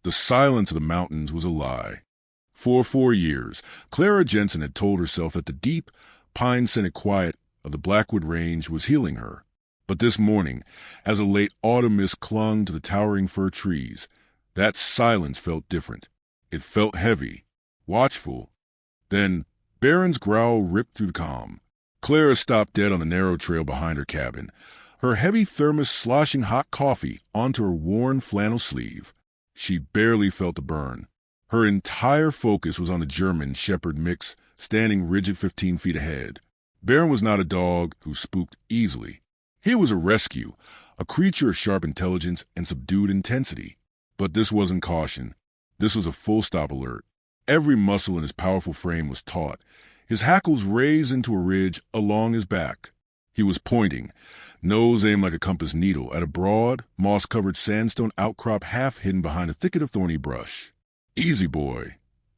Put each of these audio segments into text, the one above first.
The silence of the mountains was a lie. For 4 years, Clara Jensen had told herself that the deep, pine-scented quiet of the Blackwood Range was healing her. But this morning, as a late autumn mist clung to the towering fir trees, that silence felt different. It felt heavy, watchful. Then Baron's growl ripped through the calm. Clara stopped dead on the narrow trail behind her cabin, her heavy thermos sloshing hot coffee onto her worn flannel sleeve. She barely felt the burn. Her entire focus was on the German Shepherd mix standing rigid 15 feet ahead. Baron was not a dog who spooked easily. He was a rescue, a creature of sharp intelligence and subdued intensity. But this wasn't caution. This was a full-stop alert. Every muscle in his powerful frame was taut, his hackles raised into a ridge along his back. He was pointing, nose aimed like a compass needle, at a broad, moss-covered sandstone outcrop half hidden behind a thicket of thorny brush. "Easy, boy,"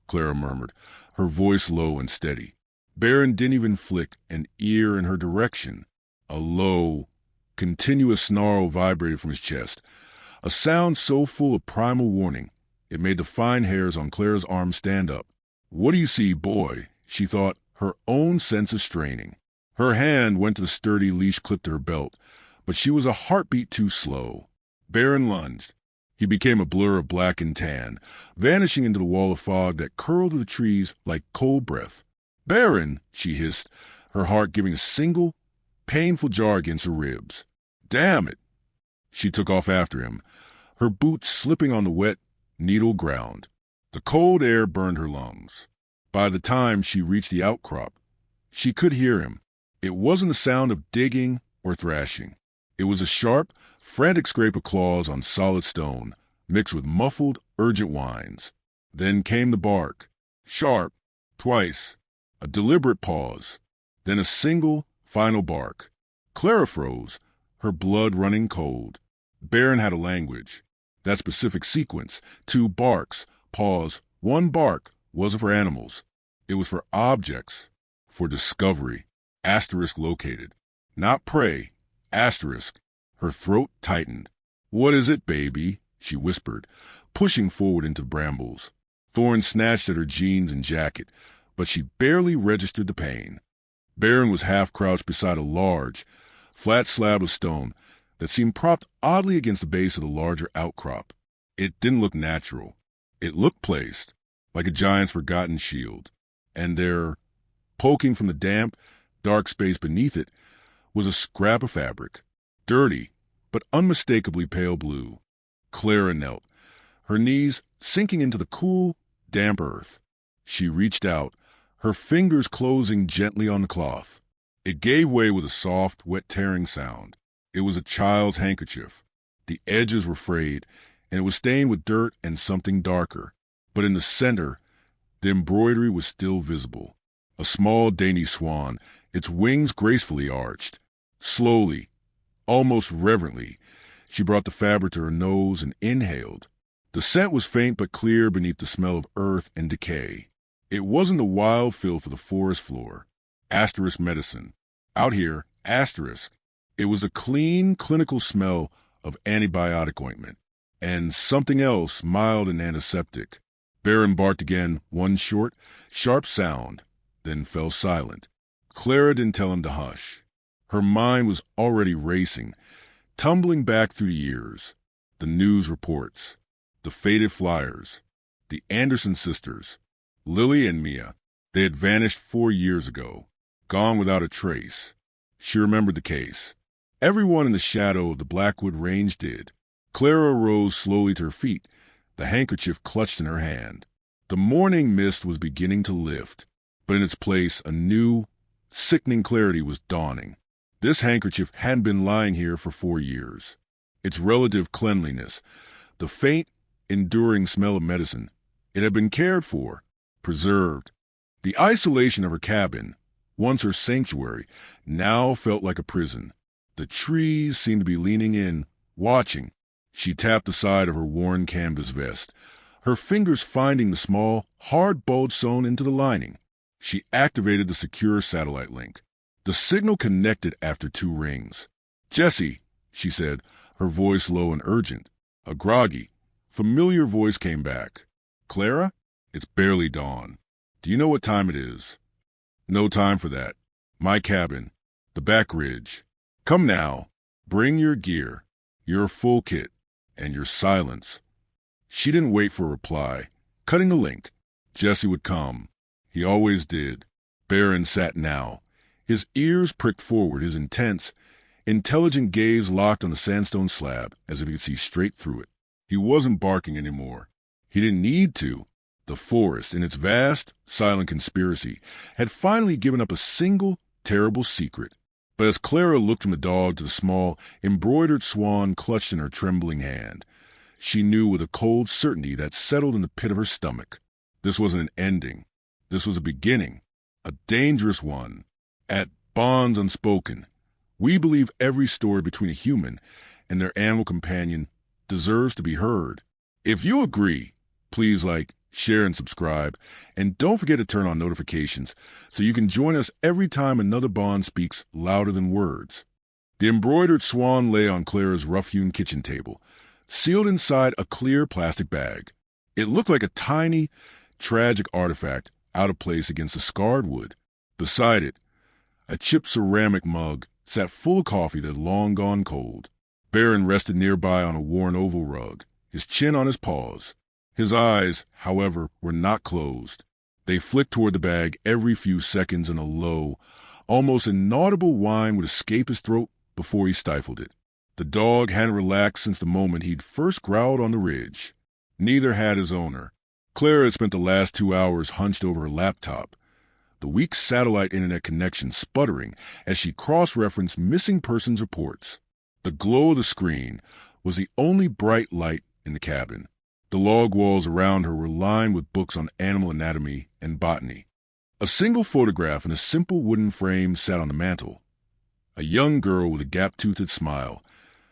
Clara murmured, her voice low and steady. Baron didn't even flick an ear in her direction. A low, continuous snarl vibrated from his chest, a sound so full of primal warning it made the fine hairs on Clara's arm stand up. "What do you see, boy?" she thought, her own senses straining. Her hand went to the sturdy leash clipped to her belt, but she was a heartbeat too slow. Baron lunged. He became a blur of black and tan, vanishing into the wall of fog that curled to the trees like cold breath. "Baron!" she hissed, her heart giving a single, painful jar against her ribs. "Damn it!" She took off after him, her boots slipping on the wet, needle ground. The cold air burned her lungs. By the time she reached the outcrop, she could hear him. It wasn't the sound of digging or thrashing. It was a sharp, frantic scrape of claws on solid stone, mixed with muffled, urgent whines. Then came the bark. Sharp, twice. A deliberate pause. Then a single, final bark. Clara froze, her blood running cold. Baron had a language. That specific sequence, 2 barks, pause, 1 bark, wasn't for animals. It was for objects, for discovery. Asterisk located. Not prey. Asterisk. Her throat tightened. "What is it, baby?" she whispered, pushing forward into the brambles. Thorns snatched at her jeans and jacket, but she barely registered the pain. Baron was half crouched beside a large, flat slab of stone that seemed propped oddly against the base of the larger outcrop. It didn't look natural. It looked placed, like a giant's forgotten shield. And there, poking from the damp, dark space beneath it, was a scrap of fabric, dirty, but unmistakably pale blue. Clara knelt, her knees sinking into the cool, damp earth. She reached out, her fingers closing gently on the cloth. It gave way with a soft, wet tearing sound. It was a child's handkerchief. The edges were frayed, and it was stained with dirt and something darker. But in the center, the embroidery was still visible. A small, dainty swan, its wings gracefully arched. Slowly, almost reverently, she brought the fabric to her nose and inhaled. The scent was faint but clear beneath the smell of earth and decay. It wasn't the wild filth of the forest floor. Asterisk medicine. Out here, asterisk. It was a clean, clinical smell of antibiotic ointment. And something else, mild and antiseptic. Baron barked again, one short, sharp sound, then fell silent. Clara didn't tell him to hush. Her mind was already racing, tumbling back through the years. The news reports, the faded flyers, the Anderson sisters, Lily and Mia. They had vanished 4 years ago, gone without a trace. She remembered the case. Everyone in the shadow of the Blackwood Range did. Clara rose slowly to her feet, the handkerchief clutched in her hand. The morning mist was beginning to lift, but in its place a new, sickening clarity was dawning. This handkerchief hadn't been lying here for 4 years. Its relative cleanliness, the faint, enduring smell of medicine, it had been cared for, preserved. The isolation of her cabin, once her sanctuary, now felt like a prison. The trees seemed to be leaning in, watching. She tapped the side of her worn canvas vest, her fingers finding the small, hard bulge sewn into the lining. She activated the secure satellite link. The signal connected after 2 rings. "Jessie," she said, her voice low and urgent, a groggy, Familiar voice came back. Clara? It's barely dawn. Do you know what time it is? No time for that. My cabin. The back ridge. Come now. Bring your gear, your full kit, and your silence. She didn't wait for a reply. Cutting the link. Jesse would come. He always did. Baron sat now, his ears pricked forward, his intense, intelligent gaze locked on the sandstone slab as if he could see straight through it. He wasn't barking anymore. He didn't need to. The forest, in its vast, silent conspiracy, had finally given up a single, terrible secret. But as Clara looked from the dog to the small, embroidered swan clutched in her trembling hand, she knew with a cold certainty that settled in the pit of her stomach. This wasn't an ending. This was a beginning, a dangerous one. At Bonds Unspoken, we believe every story between a human and their animal companion deserves to be heard. If you agree, please like, share, and subscribe, and don't forget to turn on notifications so you can join us every time another Bond speaks louder than words. The embroidered swan lay on Clara's rough-hewn kitchen table, sealed inside a clear plastic bag. It looked like a tiny, tragic artifact out of place against the scarred wood. Beside it, a chipped ceramic mug sat full of coffee that had long gone cold. Baron rested nearby on a worn oval rug, his chin on his paws. His eyes, however, were not closed. They flicked toward the bag every few seconds, and a low, almost inaudible whine would escape his throat before he stifled it. The dog hadn't relaxed since the moment he'd first growled on the ridge. Neither had his owner. Clara had spent the last 2 hours hunched over her laptop, the weak satellite internet connection sputtering as she cross-referenced missing persons reports. The glow of the screen was the only bright light in the cabin. The log walls around her were lined with books on animal anatomy and botany. A single photograph in a simple wooden frame sat on the mantel. A young girl with a gap-toothed smile,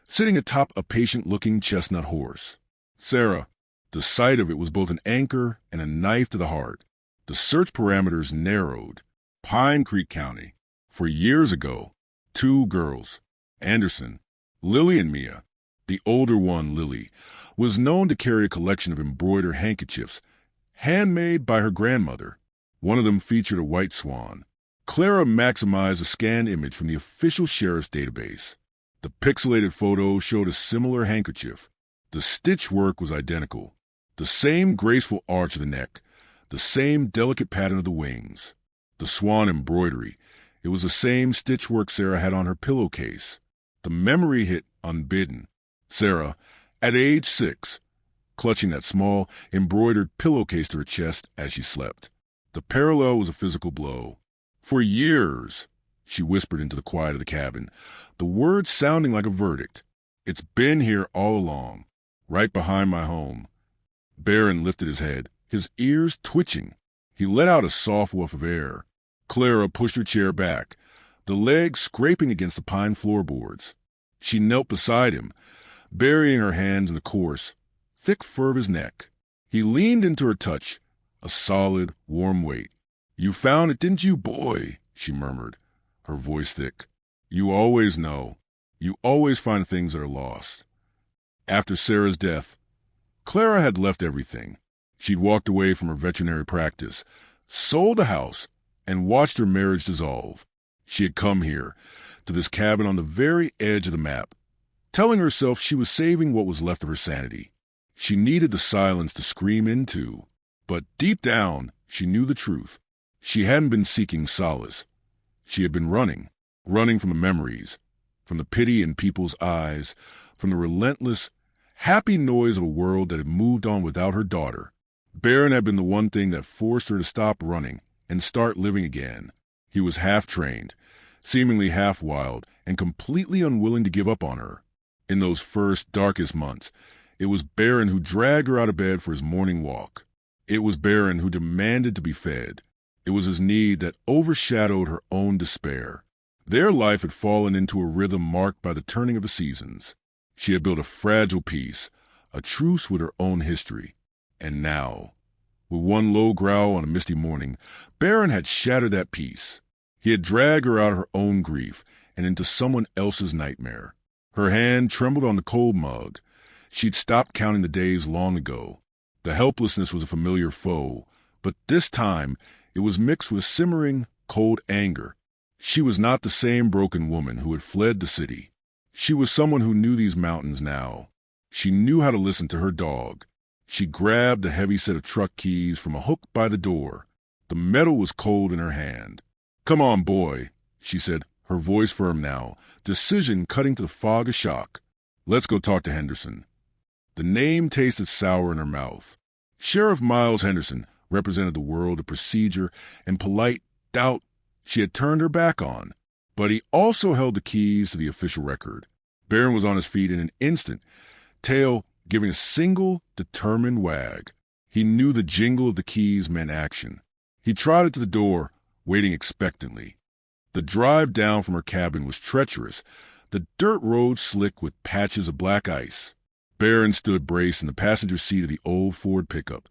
sitting atop a patient-looking chestnut horse. Sarah. The sight of it was both an anchor and a knife to the heart. The search parameters narrowed. Pine Creek County. For years ago, 2 girls, Anderson, Lily and Mia. The older one, Lily, was known to carry a collection of embroidered handkerchiefs, handmade by her grandmother. One of them featured a white swan. Clara maximized a scanned image from the official sheriff's database. The pixelated photo showed a similar handkerchief. The stitch work was identical. The same graceful arch of the neck, the same delicate pattern of the wings. The swan embroidery, it was the same stitch work Sarah had on her pillowcase. The memory hit unbidden. Sarah, at age 6, clutching that small, embroidered pillowcase to her chest as she slept. The parallel was a physical blow. For years, she whispered into the quiet of the cabin, the words sounding like a verdict. It's been here all along, right behind my home. Baron lifted his head, his ears twitching. He let out a soft whiff of air. Clara pushed her chair back, the legs scraping against the pine floorboards. She knelt beside him, burying her hands in the coarse, thick fur of his neck. He leaned into her touch, a solid, warm weight. "You found it, didn't you, boy?" she murmured, her voice thick. "You always know. You always find things that are lost." After Sarah's death, Clara had left everything. She'd walked away from her veterinary practice, sold the house, and watched her marriage dissolve. She had come here, to this cabin on the very edge of the map, telling herself she was saving what was left of her sanity. She needed the silence to scream into, but deep down, she knew the truth. She hadn't been seeking solace. She had been running from the memories, from the pity in people's eyes, from the relentless, happy noise of a world that had moved on without her daughter. Baron had been the one thing that forced her to stop running and start living again. He was half-trained, seemingly half-wild, and completely unwilling to give up on her. In those first, darkest months, it was Baron who dragged her out of bed for his morning walk. It was Baron who demanded to be fed. It was his need that overshadowed her own despair. Their life had fallen into a rhythm marked by the turning of the seasons. She had built a fragile peace, a truce with her own history. And now, with one low growl on a misty morning, Baron had shattered that peace. He had dragged her out of her own grief and into someone else's nightmare. Her hand trembled on the cold mug. She'd stopped counting the days long ago. The helplessness was a familiar foe, but this time it was mixed with simmering, cold anger. She was not the same broken woman who had fled the city. She was someone who knew these mountains now. She knew how to listen to her dog. She grabbed a heavy set of truck keys from a hook by the door. The metal was cold in her hand. "Come on, boy," she said, her voice firm now, decision cutting to the fog of shock. "Let's go talk to Henderson." The name tasted sour in her mouth. Sheriff Miles Henderson represented the world of procedure and polite doubt she had turned her back on. But he also held the keys to the official record. Baron was on his feet in an instant, tail giving a single, determined wag. He knew the jingle of the keys meant action. He trotted to the door, waiting expectantly. The drive down from her cabin was treacherous, the dirt road slick with patches of black ice. Baron stood braced in the passenger seat of the old Ford pickup,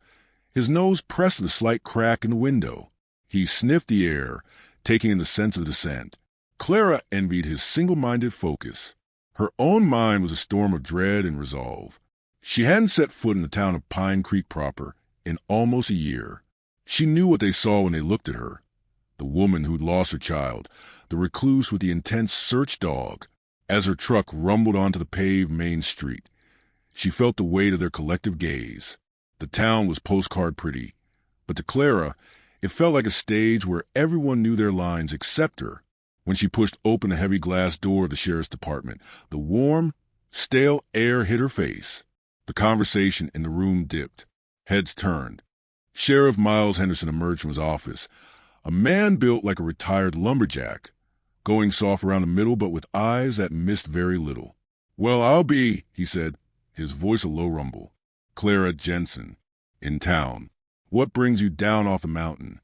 his nose pressed to the slight crack in the window. He sniffed the air, taking in the sense of the descent. Clara envied his single-minded focus. Her own mind was a storm of dread and resolve. She hadn't set foot in the town of Pine Creek proper in almost a year. She knew what they saw when they looked at her. The woman who'd lost her child, the recluse with the intense search dog. As her truck rumbled onto the paved main street, she felt the weight of their collective gaze. The town was postcard pretty, but to Clara, it felt like a stage where everyone knew their lines except her. When she pushed open the heavy glass door of the sheriff's department, the warm, stale air hit her face. The conversation in the room dipped. Heads turned. Sheriff Miles Henderson emerged from his office, a man built like a retired lumberjack, going soft around the middle but with eyes that missed very little. "Well, I'll be," he said, his voice a low rumble. "Clara Jensen, in town. What brings you down off the mountain?"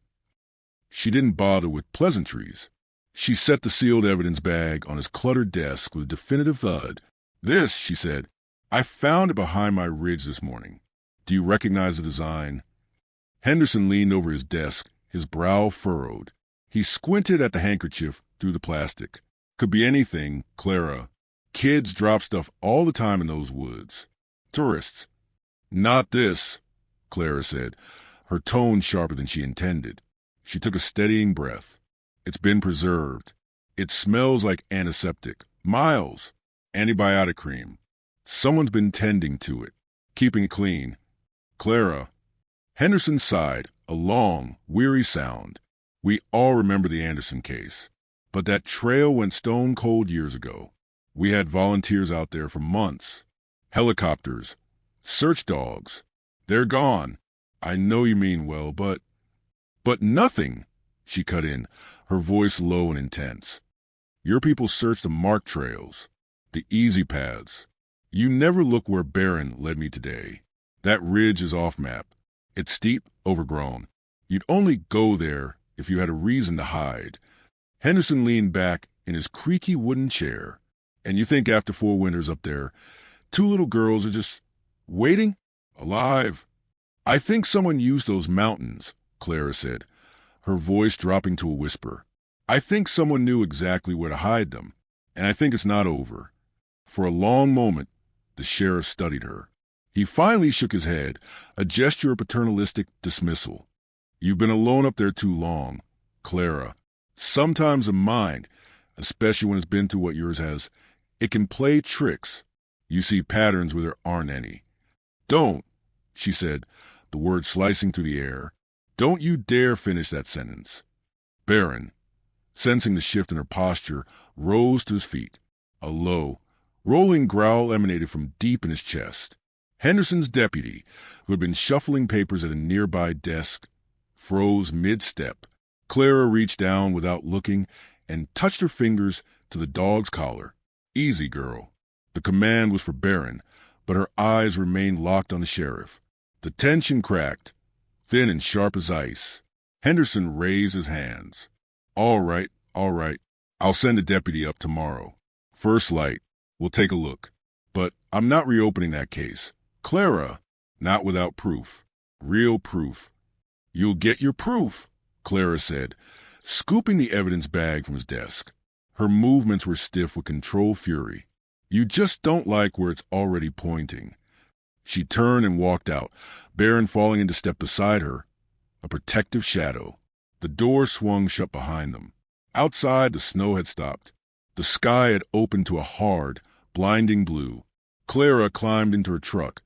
She didn't bother with pleasantries. She set the sealed evidence bag on his cluttered desk with a definitive thud. "This," she said, "I found it behind my ridge this morning. Do you recognize the design?" Henderson leaned over his desk, his brow furrowed. He squinted at the handkerchief through the plastic. "Could be anything, Clara. Kids drop stuff all the time in those woods. Tourists." "Not this," Clara said, her tone sharper than she intended. She took a steadying breath. "It's been preserved. It smells like antiseptic. Miles. Antibiotic cream. Someone's been tending to it, keeping it clean. Clara." Henderson sighed, a long, weary sound. "We all remember the Anderson case. But that trail went stone cold years ago. We had volunteers out there for months. Helicopters. Search dogs. They're gone. I know you mean well, but nothing," she cut in, her voice low and intense. "Your people searched the marked trails, the easy paths. You never look where Baron led me today. That ridge is off map. It's steep, overgrown. You'd only go there if you had a reason to hide." Henderson leaned back in his creaky wooden chair. "And you think after 4 winters up there, 2 little girls are just waiting? Alive?" "I think someone used those mountains," Clara said, her voice dropping to a whisper. "I think someone knew exactly where to hide them, and I think it's not over." For a long moment, the sheriff studied her. He finally shook his head, a gesture of paternalistic dismissal. "You've been alone up there too long, Clara. Sometimes the mind, especially when it's been through what yours has, it can play tricks. You see patterns where there aren't any." "Don't," she said, the words slicing through the air. "Don't you dare finish that sentence." Baron, sensing the shift in her posture, rose to his feet. A low, rolling growl emanated from deep in his chest. Henderson's deputy, who had been shuffling papers at a nearby desk, froze mid-step. Clara reached down without looking and touched her fingers to the dog's collar. "Easy, girl." The command was for Baron, but her eyes remained locked on the sheriff. The tension cracked, thin and sharp as ice. Henderson raised his hands. All right. I'll send a deputy up tomorrow. First light. We'll take a look. But I'm not reopening that case. Clara, not without proof. Real proof." "You'll get your proof," Clara said, scooping the evidence bag from his desk. Her movements were stiff with controlled fury. "You just don't like where it's already pointing. She turned and walked out, Baron falling into step beside her, a protective shadow. The door swung shut behind them. Outside, the snow had stopped. The sky had opened to a hard, blinding blue. Clara climbed into her truck,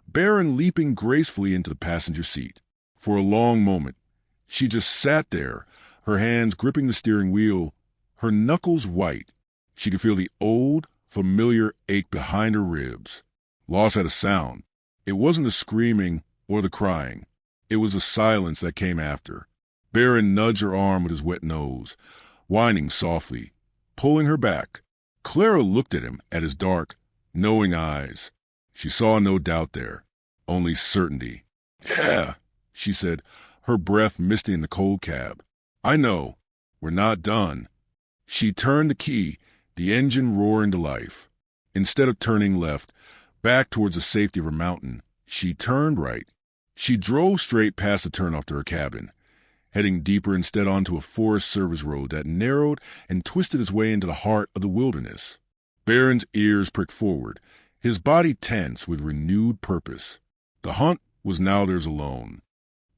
Baron leaping gracefully into the passenger seat. For a long moment, she just sat there, her hands gripping the steering wheel, her knuckles white. She could feel the old, familiar ache behind her ribs. Lost at a sound. It wasn't the screaming or the crying. It was the silence that came after. Baron nudged her arm with his wet nose, whining softly, pulling her back. Clara looked at him, at his dark, knowing eyes. She saw no doubt there, only certainty. "Yeah," she said, her breath misty in the cold cab. "I know. We're not done." She turned the key, the engine roaring to life. Instead of turning left, back towards the safety of her mountain, she turned right. She drove straight past the turnoff to her cabin, heading deeper instead onto a Forest Service road that narrowed and twisted its way into the heart of the wilderness. Baron's ears pricked forward, his body tense with renewed purpose. The hunt was now theirs alone.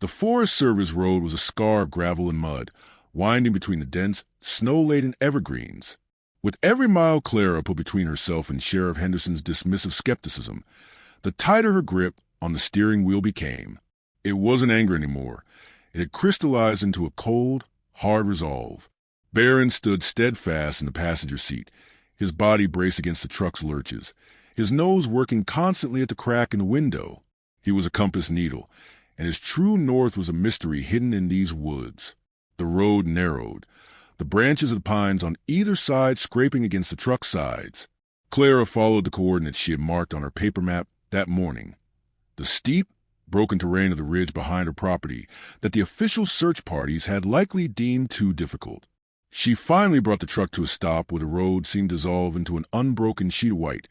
The Forest Service road was a scar of gravel and mud, winding between the dense, snow-laden evergreens. With every mile Clara put between herself and Sheriff Henderson's dismissive skepticism, the tighter her grip on the steering wheel became. It wasn't anger anymore. It had crystallized into a cold, hard resolve. Baron stood steadfast in the passenger seat, his body braced against the truck's lurches, his nose working constantly at the crack in the window. He was a compass needle, and his true north was a mystery hidden in these woods. The road narrowed, the branches of the pines on either side scraping against the truck's sides. Clara followed the coordinates she had marked on her paper map that morning. The steep, broken terrain of the ridge behind her property that the official search parties had likely deemed too difficult. She finally brought the truck to a stop where the road seemed to dissolve into an unbroken sheet of white,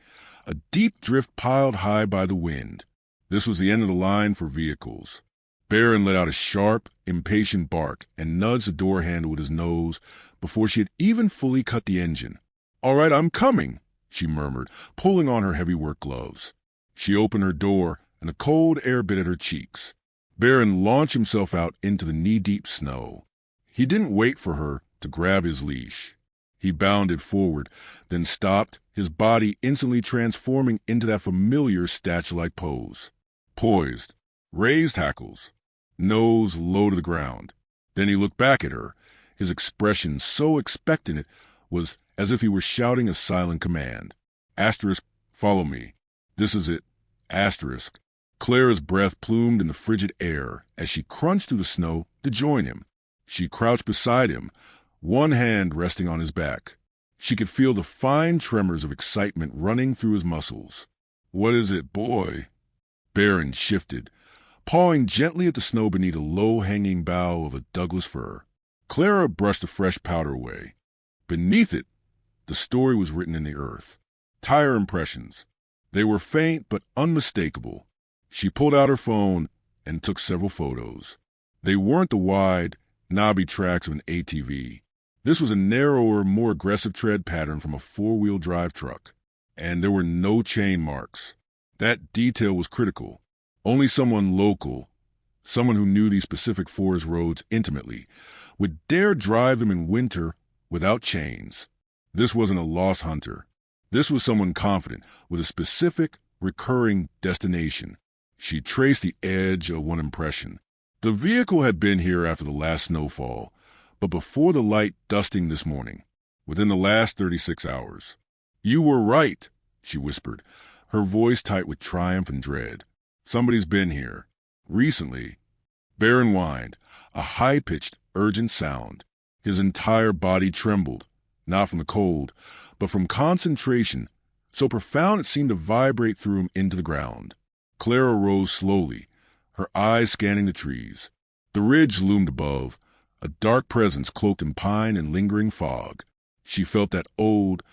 a deep drift piled high by the wind. This was the end of the line for vehicles. Baron let out a sharp, impatient bark and nudged the door handle with his nose before she had even fully cut the engine. "All right, I'm coming," she murmured, pulling on her heavy work gloves. She opened her door, and the cold air bit at her cheeks. Baron launched himself out into the knee-deep snow. He didn't wait for her to grab his leash. He bounded forward, then stopped, his body instantly transforming into that familiar statue-like pose. Poised, raised hackles, nose low to the ground. Then he looked back at her, his expression so expectant it was as if he were shouting a silent command. Asterisk, follow me. This is it. Asterisk. Clara's breath plumed in the frigid air as she crunched through the snow to join him. She crouched beside him, one hand resting on his back. She could feel the fine tremors of excitement running through his muscles. "What is it, boy?" Baron shifted, pawing gently at the snow beneath a low-hanging bough of a Douglas fir. Clara brushed the fresh powder away. Beneath it, the story was written in the earth. Tire impressions. They were faint but unmistakable. She pulled out her phone and took several photos. They weren't the wide, knobby tracks of an ATV. This was a narrower, more aggressive tread pattern from a four-wheel drive truck. And there were no chain marks. That detail was critical. Only someone local, someone who knew these specific forest roads intimately, would dare drive them in winter without chains. This wasn't a lost hunter. This was someone confident, with a specific, recurring destination. She traced the edge of one impression. The vehicle had been here after the last snowfall, but before the light dusting this morning, within the last 36 hours. "You were right," she whispered, her voice tight with triumph and dread. "Somebody's been here. Recently." Baron whined, a high-pitched, urgent sound. His entire body trembled, not from the cold, but from concentration, so profound it seemed to vibrate through him into the ground. Clara rose slowly, her eyes scanning the trees. The ridge loomed above, a dark presence cloaked in pine and lingering fog. She felt that old,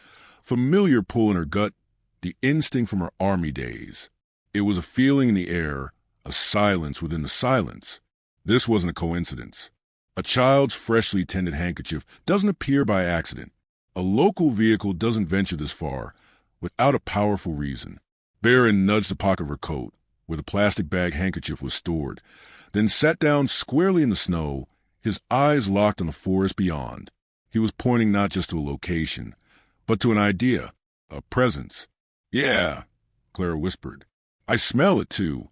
familiar pull in her gut, the instinct from her army days. It was a feeling in the air, a silence within the silence. This wasn't a coincidence. A child's freshly tended handkerchief doesn't appear by accident. A local vehicle doesn't venture this far without a powerful reason. Baron nudged the pocket of her coat, where the plastic bag handkerchief was stored, then sat down squarely in the snow, his eyes locked on the forest beyond. He was pointing not just to a location, but to an idea, a presence. "Yeah," Clara whispered. "I smell it, too."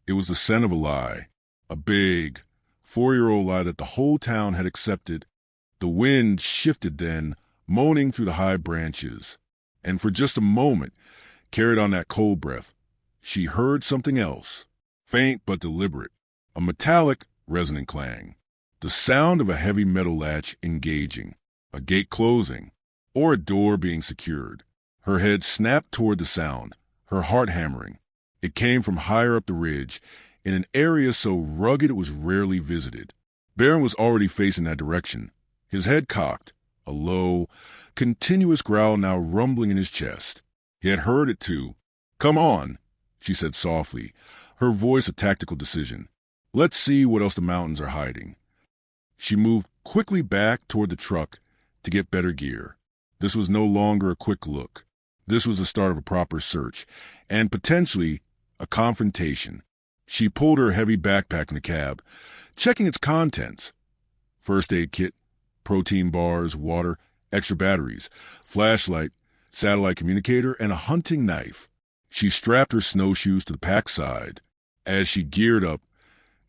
It was the scent of a lie, a big, 4-year-old lie that the whole town had accepted. The wind shifted then, moaning through the high branches, and for just a moment, carried on that cold breath, she heard something else, faint but deliberate, a metallic, resonant clang, the sound of a heavy metal latch engaging, a gate closing, or a door being secured. Her head snapped toward the sound, her heart hammering. It came from higher up the ridge, in an area so rugged it was rarely visited. Baron was already facing that direction, his head cocked, a low, continuous growl now rumbling in his chest. He had heard it too. "Come on," she said softly, her voice a tactical decision. "Let's see what else the mountains are hiding." She moved quickly back toward the truck to get better gear. This was no longer a quick look. This was the start of a proper search, and potentially a confrontation. She pulled her heavy backpack in the cab, checking its contents. First aid kit, protein bars, water, extra batteries, flashlight, satellite communicator, and a hunting knife. She strapped her snowshoes to the pack side. As she geared up,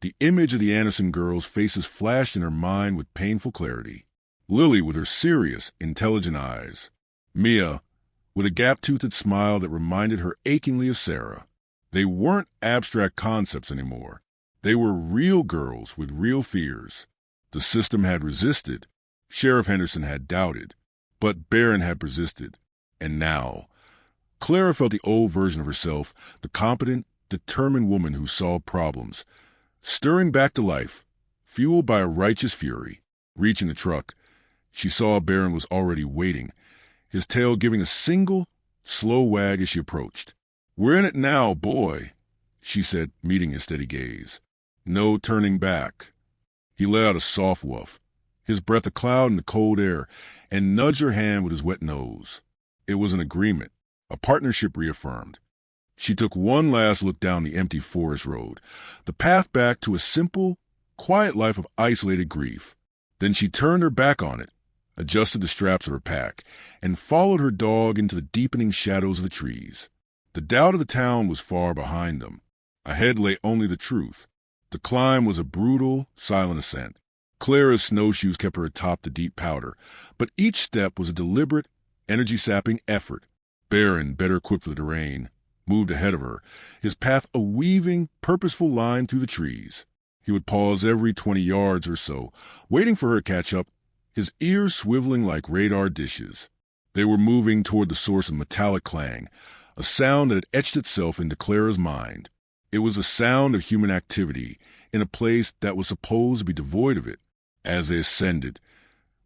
the image of the Anderson girls' faces flashed in her mind with painful clarity. Lily with her serious, intelligent eyes. Mia with a gap-toothed smile that reminded her achingly of Sarah. They weren't abstract concepts anymore. They were real girls with real fears. The system had resisted. Sheriff Henderson had doubted. But Baron had persisted. And now, Clara felt the old version of herself, the competent, determined woman who solved problems, stirring back to life, fueled by a righteous fury. Reaching the truck, she saw Baron was already waiting, his tail giving a single, slow wag as she approached. "We're in it now, boy," she said, meeting his steady gaze. No turning back. He let out a soft woof, his breath a cloud in the cold air, and nudged her hand with his wet nose. It was an agreement, a partnership reaffirmed. She took one last look down the empty forest road, the path back to a simple, quiet life of isolated grief. Then she turned her back on it, adjusted the straps of her pack, and followed her dog into the deepening shadows of the trees. The doubt of the town was far behind them. Ahead lay only the truth. The climb was a brutal, silent ascent. Clara's snowshoes kept her atop the deep powder, but each step was a deliberate, energy-sapping effort. Baron, better equipped for the terrain, moved ahead of her, his path a weaving, purposeful line through the trees. He would pause every 20 yards or so, waiting for her to catch up, his ears swiveling like radar dishes. They were moving toward the source of metallic clang, a sound that had etched itself into Clara's mind. It was the sound of human activity in a place that was supposed to be devoid of it. As they ascended,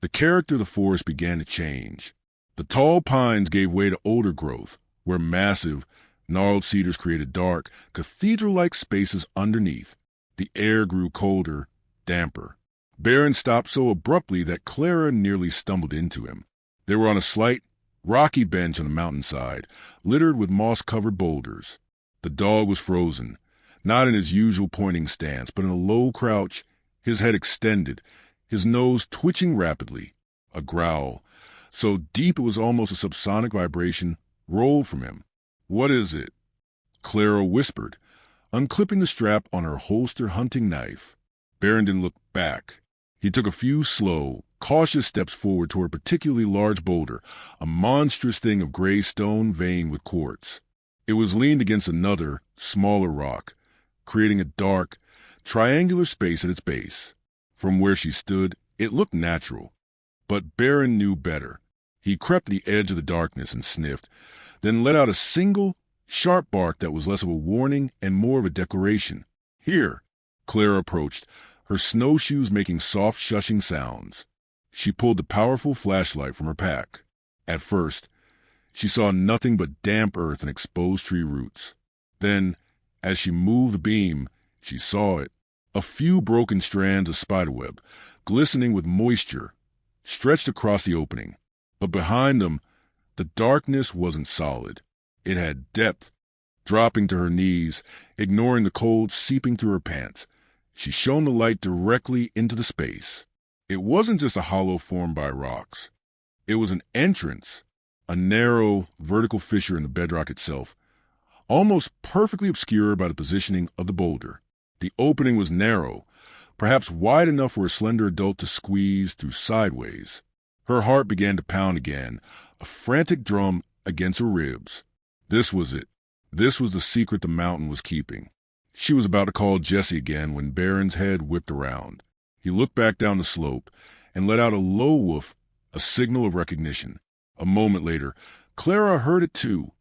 the character of the forest began to change. The tall pines gave way to older growth, where massive, gnarled cedars created dark, cathedral-like spaces underneath. The air grew colder, damper. Baron stopped so abruptly that Clara nearly stumbled into him. They were on a slight, rocky bench on the mountainside, littered with moss-covered boulders. The dog was frozen, not in his usual pointing stance, but in a low crouch, his head extended, his nose twitching rapidly. A growl, so deep it was almost a subsonic vibration, rolled from him. "What is it?" Clara whispered, unclipping the strap on her holster hunting knife. Baron didn't look back. He took a few slow, cautious steps forward toward a particularly large boulder, a monstrous thing of gray stone veined with quartz. It was leaned against another, smaller rock, creating a dark, triangular space at its base. From where she stood, it looked natural. But Baron knew better. He crept to the edge of the darkness and sniffed, then let out a single, sharp bark that was less of a warning and more of a declaration. "Here." Clara approached, her snowshoes making soft shushing sounds. She pulled the powerful flashlight from her pack. At first, she saw nothing but damp earth and exposed tree roots. Then, as she moved the beam, she saw it. A few broken strands of spiderweb, glistening with moisture, stretched across the opening. But behind them, the darkness wasn't solid. It had depth, Dropping to her knees, ignoring the cold seeping through her pants, she shone the light directly into the space. It wasn't just a hollow formed by rocks. It was an entrance, a narrow, vertical fissure in the bedrock itself, almost perfectly obscured by the positioning of the boulder. The opening was narrow, perhaps wide enough for a slender adult to squeeze through sideways. Her heart began to pound again, a frantic drum against her ribs. This was it. This was the secret the mountain was keeping. She was about to call Jesse again when Baron's head whipped around. He looked back down the slope and let out a low woof, a signal of recognition. A moment later, Clara heard it too,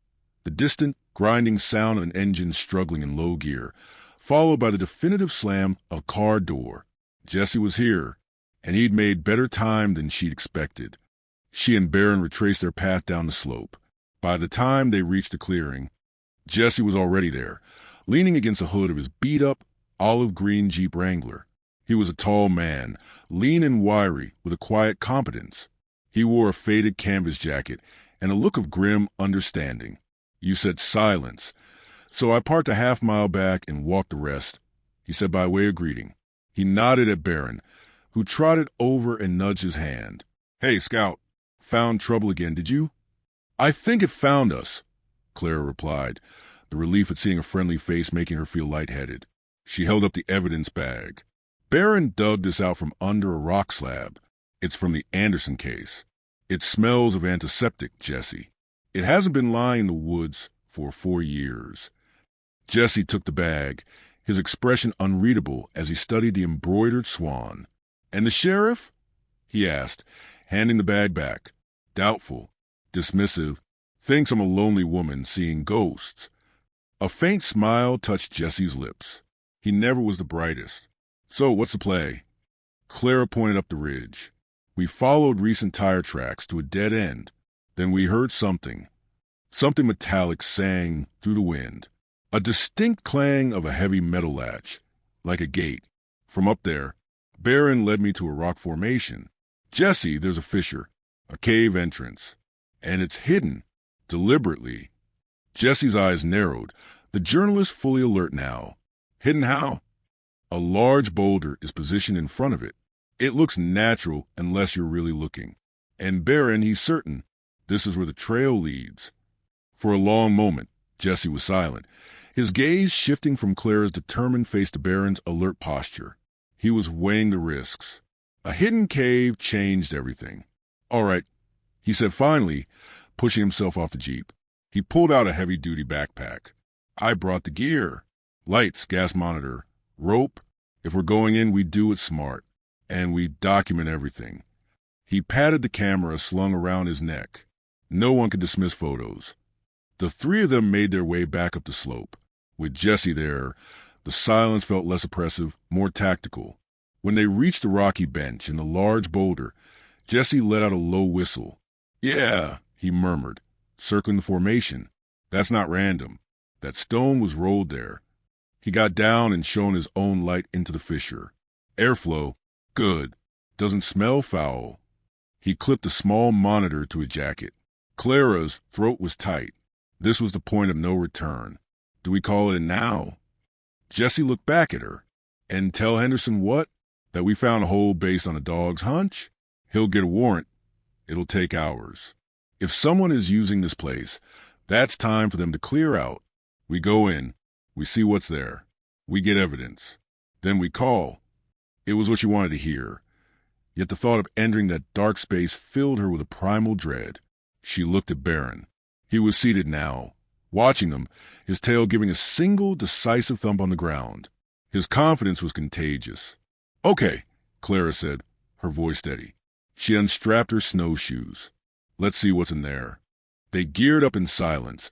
the distant, grinding sound of an engine struggling in low gear, followed by the definitive slam of a car door. Jesse was here, and he'd made better time than she'd expected. She and Baron retraced their path down the slope. By the time they reached the clearing, Jesse was already there, leaning against the hood of his beat-up, olive-green Jeep Wrangler. He was a tall man, lean and wiry, with a quiet competence. He wore a faded canvas jacket and a look of grim understanding. You said silence, so I parked a half-mile back and walked the rest, he said by way of greeting. He nodded at Baron, who trotted over and nudged his hand. Hey, Scout, found trouble again, did you? I think it found us, Clara replied, the relief at seeing a friendly face making her feel lightheaded. She held up the evidence bag. Baron dug this out from under a rock slab. It's from the Anderson case. It smells of antiseptic, Jesse. It hasn't been lying in the woods for 4 years. Jesse took the bag, his expression unreadable as he studied the embroidered swan. And the sheriff? He asked, handing the bag back. Doubtful, dismissive, thinks I'm a lonely woman seeing ghosts. A faint smile touched Jesse's lips. He never was the brightest. So, what's the play? Clara pointed up the ridge. We followed recent tire tracks to a dead end. Then we heard something. Something metallic sang through the wind. A distinct clang of a heavy metal latch, like a gate. From up there, Baron led me to a rock formation. Jesse, there's a fissure, a cave entrance. And it's hidden, deliberately. Jesse's eyes narrowed, the journalist fully alert now. Hidden how? A large boulder is positioned in front of it. It looks natural unless you're really looking. And Baron, he's certain, this is where the trail leads. For a long moment, Jesse was silent, his gaze shifting from Clara's determined face to Baron's alert posture. He was weighing the risks. A hidden cave changed everything. All right, he said finally, pushing himself off the Jeep. He pulled out a heavy-duty backpack. I brought the gear. Lights, gas monitor, rope. If we're going in, we do it smart. And we document everything. He patted the camera slung around his neck. No one could dismiss photos. The three of them made their way back up the slope. With Jesse there, the silence felt less oppressive, more tactical. When they reached the rocky bench and the large boulder, Jesse let out a low whistle. Yeah, he murmured, circling the formation. That's not random. That stone was rolled there. He got down and shone his own light into the fissure. Airflow, good. Doesn't smell foul. He clipped a small monitor to his jacket. Clara's throat was tight. This was the point of no return. Do we call it a now? Jesse looked back at her. And tell Henderson what? That we found a hole based on a dog's hunch? He'll get a warrant. It'll take hours. If someone is using this place, that's time for them to clear out. We go in. We see what's there. We get evidence. Then we call. It was what she wanted to hear. Yet the thought of entering that dark space filled her with a primal dread. She looked at Baron. He was seated now, watching them, his tail giving a single decisive thump on the ground. His confidence was contagious. Okay, Clara said, her voice steady. She unstrapped her snowshoes. Let's see what's in there. They geared up in silence,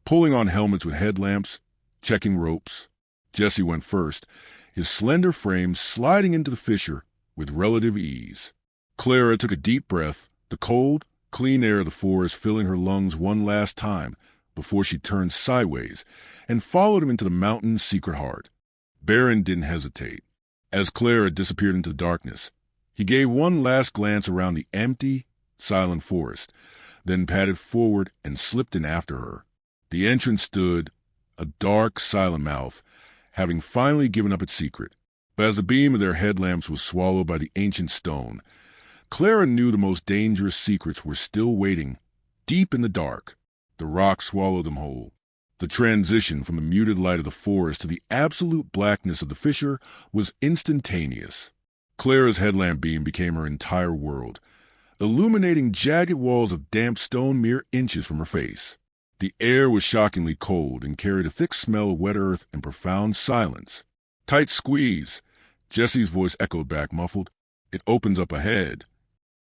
pulling on helmets with headlamps, checking ropes. Jesse went first, his slender frame sliding into the fissure with relative ease. Clara took a deep breath, the cold, clean air of the forest filling her lungs one last time before she turned sideways and followed him into the mountain's secret heart. Baron didn't hesitate. As Clara disappeared into the darkness, he gave one last glance around the empty, silent forest, then padded forward and slipped in after her. The entrance stood, a dark, silent mouth, having finally given up its secret. But as the beam of their headlamps was swallowed by the ancient stone, Clara knew the most dangerous secrets were still waiting, deep in the dark. The rock swallowed them whole. The transition from the muted light of the forest to the absolute blackness of the fissure was instantaneous. Clara's headlamp beam became her entire world, illuminating jagged walls of damp stone mere inches from her face. The air was shockingly cold and carried a thick smell of wet earth and profound silence. "Tight squeeze," Jessie's voice echoed back, muffled. "It opens up ahead."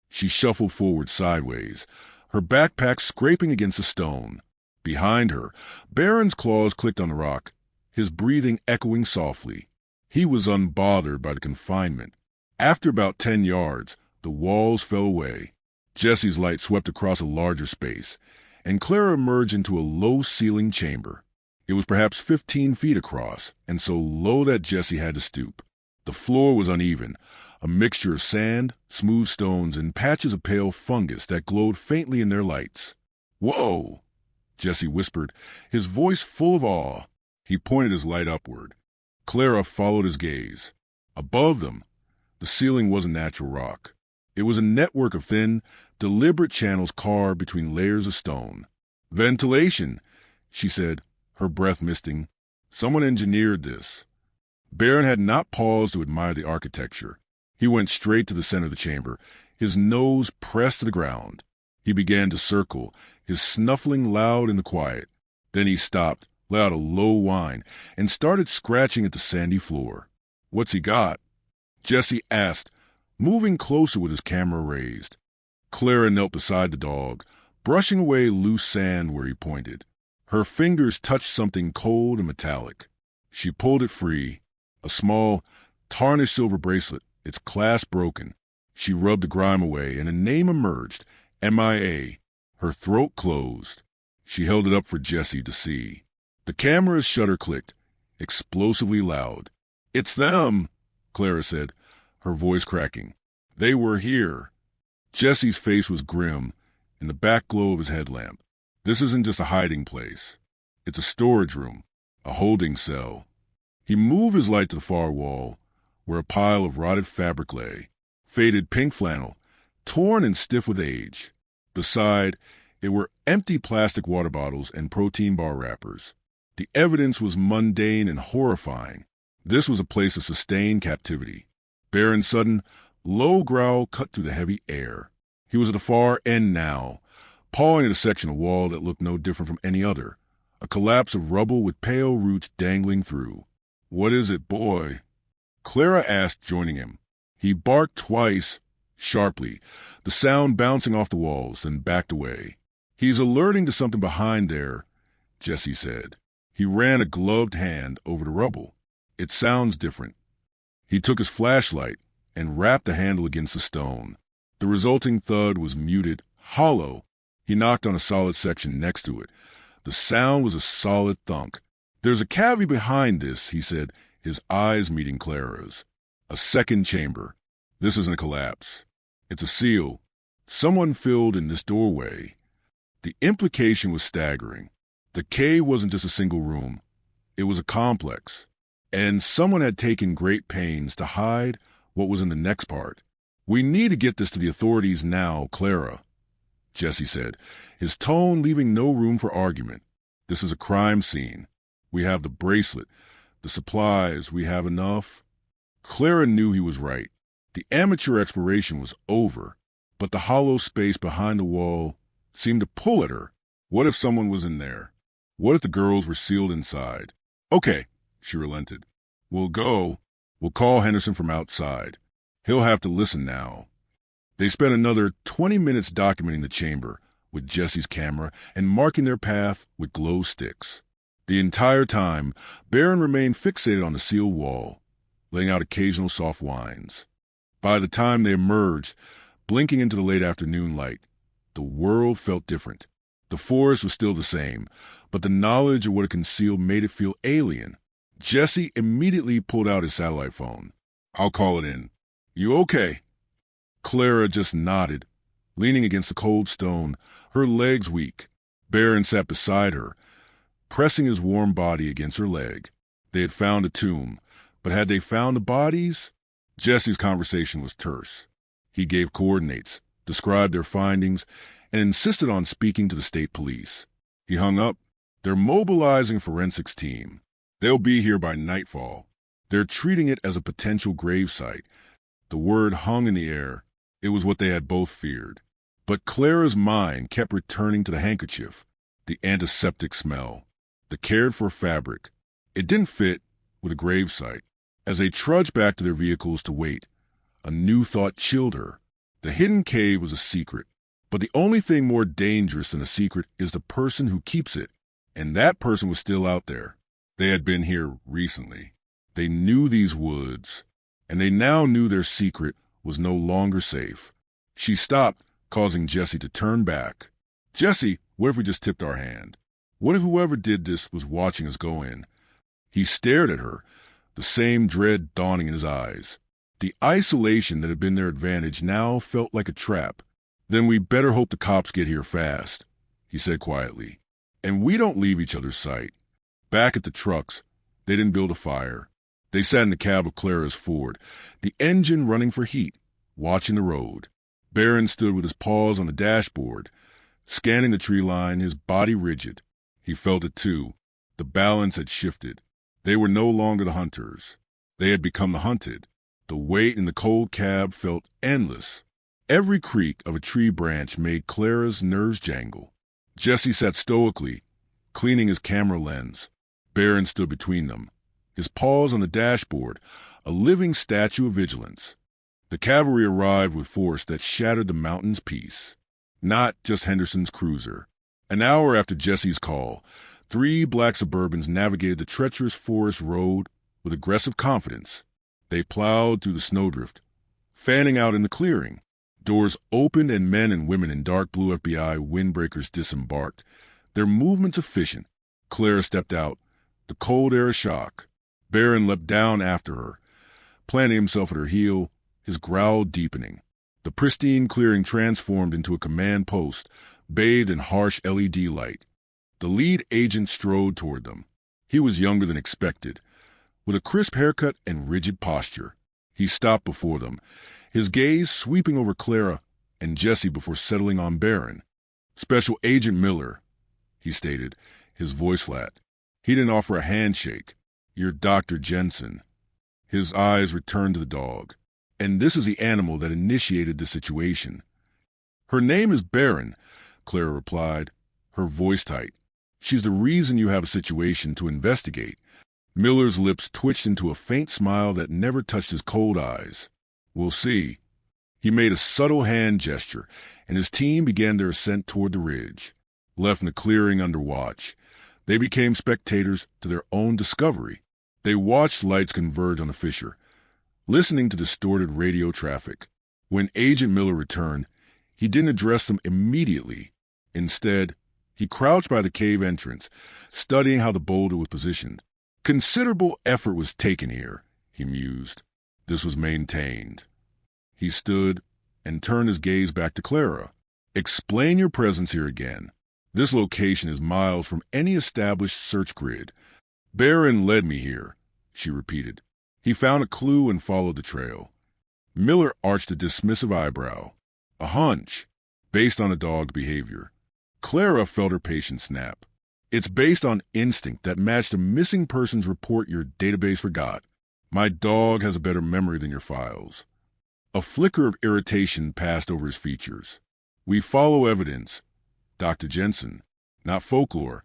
She shuffled forward sideways, her backpack scraping against the stone. Behind her, Baron's claws clicked on the rock, his breathing echoing softly. He was unbothered by the confinement. After about 10 yards, the walls fell away. Jessie's light swept across a larger space, and Clara emerged into a low-ceilinged chamber. It was perhaps 15 feet across, and so low that Jessie had to stoop. The floor was uneven, a mixture of sand, smooth stones, and patches of pale fungus that glowed faintly in their lights. "Whoa!" Jessie whispered, his voice full of awe. He pointed his light upward. Clara followed his gaze. Above them, the ceiling wasn't natural rock. It was a network of thin, deliberate channels carved between layers of stone. "Ventilation," she said, her breath misting. "Someone engineered this." Baron had not paused to admire the architecture. He went straight to the center of the chamber, his nose pressed to the ground. He began to circle, his snuffling loud in the quiet. Then he stopped, let out a low whine, and started scratching at the sandy floor. "What's he got?" Jessie asked, moving closer with his camera raised. Clara knelt beside the dog, brushing away loose sand where he pointed. Her fingers touched something cold and metallic. She pulled it free, a small, tarnished silver bracelet, its clasp broken. She rubbed the grime away, and a name emerged, MIA. Her throat closed. She held it up for Jessie to see. The camera's shutter clicked, explosively loud. "It's them," Clara said, her voice cracking. "They were here." Jessie's face was grim in the back glow of his headlamp. "This isn't just a hiding place. It's a storage room, a holding cell." He moved his light to the far wall, where a pile of rotted fabric lay, faded pink flannel, torn and stiff with age. Beside it were empty plastic water bottles and protein bar wrappers. The evidence was mundane and horrifying. This was a place of sustained captivity. Baron's sudden, low growl cut through the heavy air. He was at the far end now, pawing at a section of wall that looked no different from any other, a collapse of rubble with pale roots dangling through. "What is it, boy?" Clara asked, joining him. He barked twice, sharply, the sound bouncing off the walls, then backed away. "He's alerting to something behind there," Jessie said. He ran a gloved hand over the rubble. "It sounds different." He took his flashlight and rapped the handle against the stone. The resulting thud was muted, hollow. He knocked on a solid section next to it. The sound was a solid thunk. "There's a cavity behind this," he said, his eyes meeting Clara's. "A second chamber. This isn't a collapse. It's a seal. Someone filled in this doorway." The implication was staggering. The cave wasn't just a single room. It was a complex. And someone had taken great pains to hide what was in the next part. "We need to get this to the authorities now, Clara," Jessie said, his tone leaving no room for argument. "This is a crime scene. We have the bracelet, the supplies, we have enough." Clara knew he was right. The amateur exploration was over, but the hollow space behind the wall seemed to pull at her. What if someone was in there? What if the girls were sealed inside? "Okay," she relented. "We'll go. We'll call Henderson from outside. He'll have to listen now." They spent another 20 minutes documenting the chamber with Jessie's camera and marking their path with glow sticks. The entire time, Baron remained fixated on the sealed wall, letting out occasional soft whines. By the time they emerged, blinking into the late afternoon light, the world felt different. The forest was still the same, but the knowledge of what it concealed made it feel alien. Jessie immediately pulled out his satellite phone. "I'll call it in." "You okay?" Clara just nodded, leaning against the cold stone, her legs weak. Baron sat beside her, pressing his warm body against her leg. They had found a tomb, but had they found the bodies? Jesse's conversation was terse. He gave coordinates, described their findings, and insisted on speaking to the state police. He hung up. They're mobilizing a forensics team. They'll be here by nightfall. They're treating it as a potential gravesite. The word hung in the air. It was what they had both feared. But Clara's mind kept returning to the handkerchief, the antiseptic smell, the cared-for fabric. It didn't fit with a gravesite. As they trudged back to their vehicles to wait, a new thought chilled her. The hidden cave was a secret, but the only thing more dangerous than a secret is the person who keeps it, and that person was still out there. They had been here recently. They knew these woods, and they now knew their secret was no longer safe. She stopped, causing Jesse to turn back. "Jesse, what if we just tipped our hand? What if whoever did this was watching us go in?" He stared at her, the same dread dawning in his eyes. The isolation that had been their advantage now felt like a trap. "Then we better hope the cops get here fast," he said quietly. "And we don't leave each other's sight." Back at the trucks, they didn't build a fire. They sat in the cab of Clara's Ford, the engine running for heat, watching the road. Baron stood with his paws on the dashboard, scanning the tree line, his body rigid. He felt it too. The balance had shifted. They were no longer the hunters. They had become the hunted. The weight in the cold cab felt endless. Every creak of a tree branch made Clara's nerves jangle. Jesse sat stoically, cleaning his camera lens. Baron stood between them, his paws on the dashboard, a living statue of vigilance. The cavalry arrived with force that shattered the mountain's peace. Not just Henderson's cruiser. An hour after Jesse's call, 3 black Suburbans navigated the treacherous forest road with aggressive confidence. They plowed through the snowdrift, fanning out in the clearing. Doors opened and men and women in dark blue FBI windbreakers disembarked, their movements efficient. Clara stepped out, the cold air a shock. Baron leapt down after her, planting himself at her heel, his growl deepening. The pristine clearing transformed into a command post, bathed in harsh LED light. The lead agent strode toward them. He was younger than expected, with a crisp haircut and rigid posture. He stopped before them, his gaze sweeping over Clara and Jesse before settling on Baron. "Special Agent Miller," he stated, his voice flat. He didn't offer a handshake. "You're Dr. Jensen." His eyes returned to the dog. "And this is the animal that initiated the situation." "Her name is Baron," Clara replied, her voice tight. "She's the reason you have a situation to investigate." Miller's lips twitched into a faint smile that never touched his cold eyes. "We'll see." He made a subtle hand gesture, and his team began their ascent toward the ridge. Left in the clearing under watch, they became spectators to their own discovery. They watched lights converge on the fissure, listening to distorted radio traffic. When Agent Miller returned, he didn't address them immediately. Instead, he crouched by the cave entrance, studying how the boulder was positioned. Considerable effort was taken here, he mused. This was maintained. He stood and turned his gaze back to Clara. "Explain your presence here again. This location is miles from any established search grid." "Baron led me here," she repeated. He found a clue and followed the trail. Miller arched a dismissive eyebrow. "A hunch, based on a dog's behavior." Clara felt her patience snap. "It's based on instinct that matched a missing person's report your database forgot. My dog has a better memory than your files." A flicker of irritation passed over his features. "We follow evidence, Dr. Jensen, not folklore."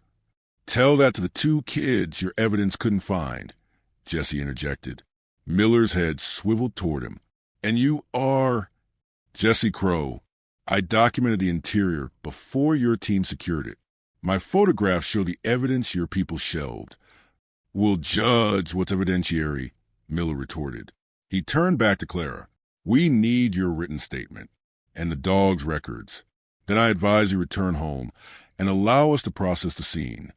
"Tell that to the 2 kids your evidence couldn't find," Jesse interjected. Miller's head swiveled toward him. "And you are—" "Jesse Crow. I documented the interior before your team secured it. My photographs show the evidence your people shelved." "We'll judge what's evidentiary," Miller retorted. He turned back to Clara. "We need your written statement and the dog's records. Then I advise you return home and allow us to process the scene."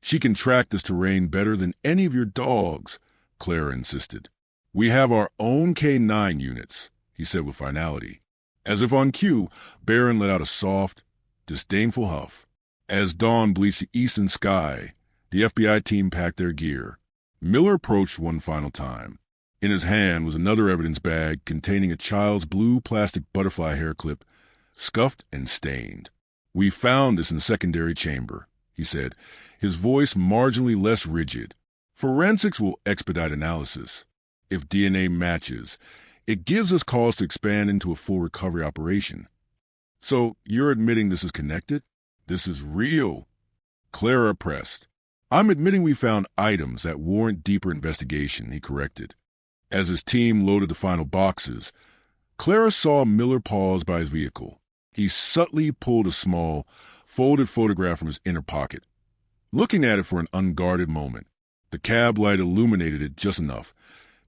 "She can track this terrain better than any of your dogs," Clara insisted. "We have our own K9 units," he said with finality. As if on cue, Baron let out a soft, disdainful huff. As dawn bleached the eastern sky, The FBI team packed their gear. Miller approached one final time. In his hand was another evidence bag containing a child's blue plastic butterfly hair clip, scuffed and stained. "We found this in the secondary chamber," he said, his voice marginally less rigid. "Forensics will expedite analysis. If DNA matches, it gives us cause to expand into a full recovery operation." "So you're admitting this is connected? This is real?" Clara pressed. "I'm admitting we found items that warrant deeper investigation," he corrected. As his team loaded the final boxes, Clara saw Miller pause by his vehicle. He subtly pulled a small, folded photograph from his inner pocket. Looking at it for an unguarded moment, the cab light illuminated it just enough.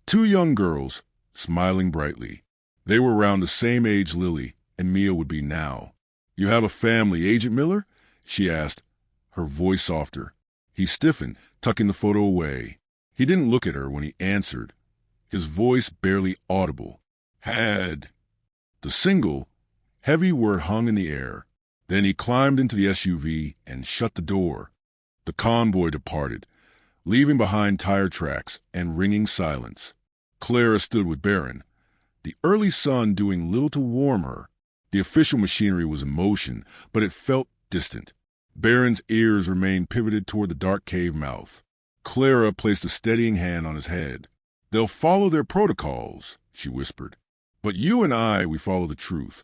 Two young girls, smiling brightly. They were around the same age Lily and Mia would be now. "You have a family, Agent Miller?" she asked, her voice softer. He stiffened, tucking the photo away. He didn't look at her when he answered, his voice barely audible. "Had." The single, heavy word hung in the air. Then he climbed into the SUV and shut the door. The convoy departed, leaving behind tire tracks and ringing silence. Clara stood with Baron, the early sun doing little to warm her. The official machinery was in motion, but it felt distant. Baron's ears remained pivoted toward the dark cave mouth. Clara placed a steadying hand on his head. "They'll follow their protocols," she whispered. "But you and we follow the truth."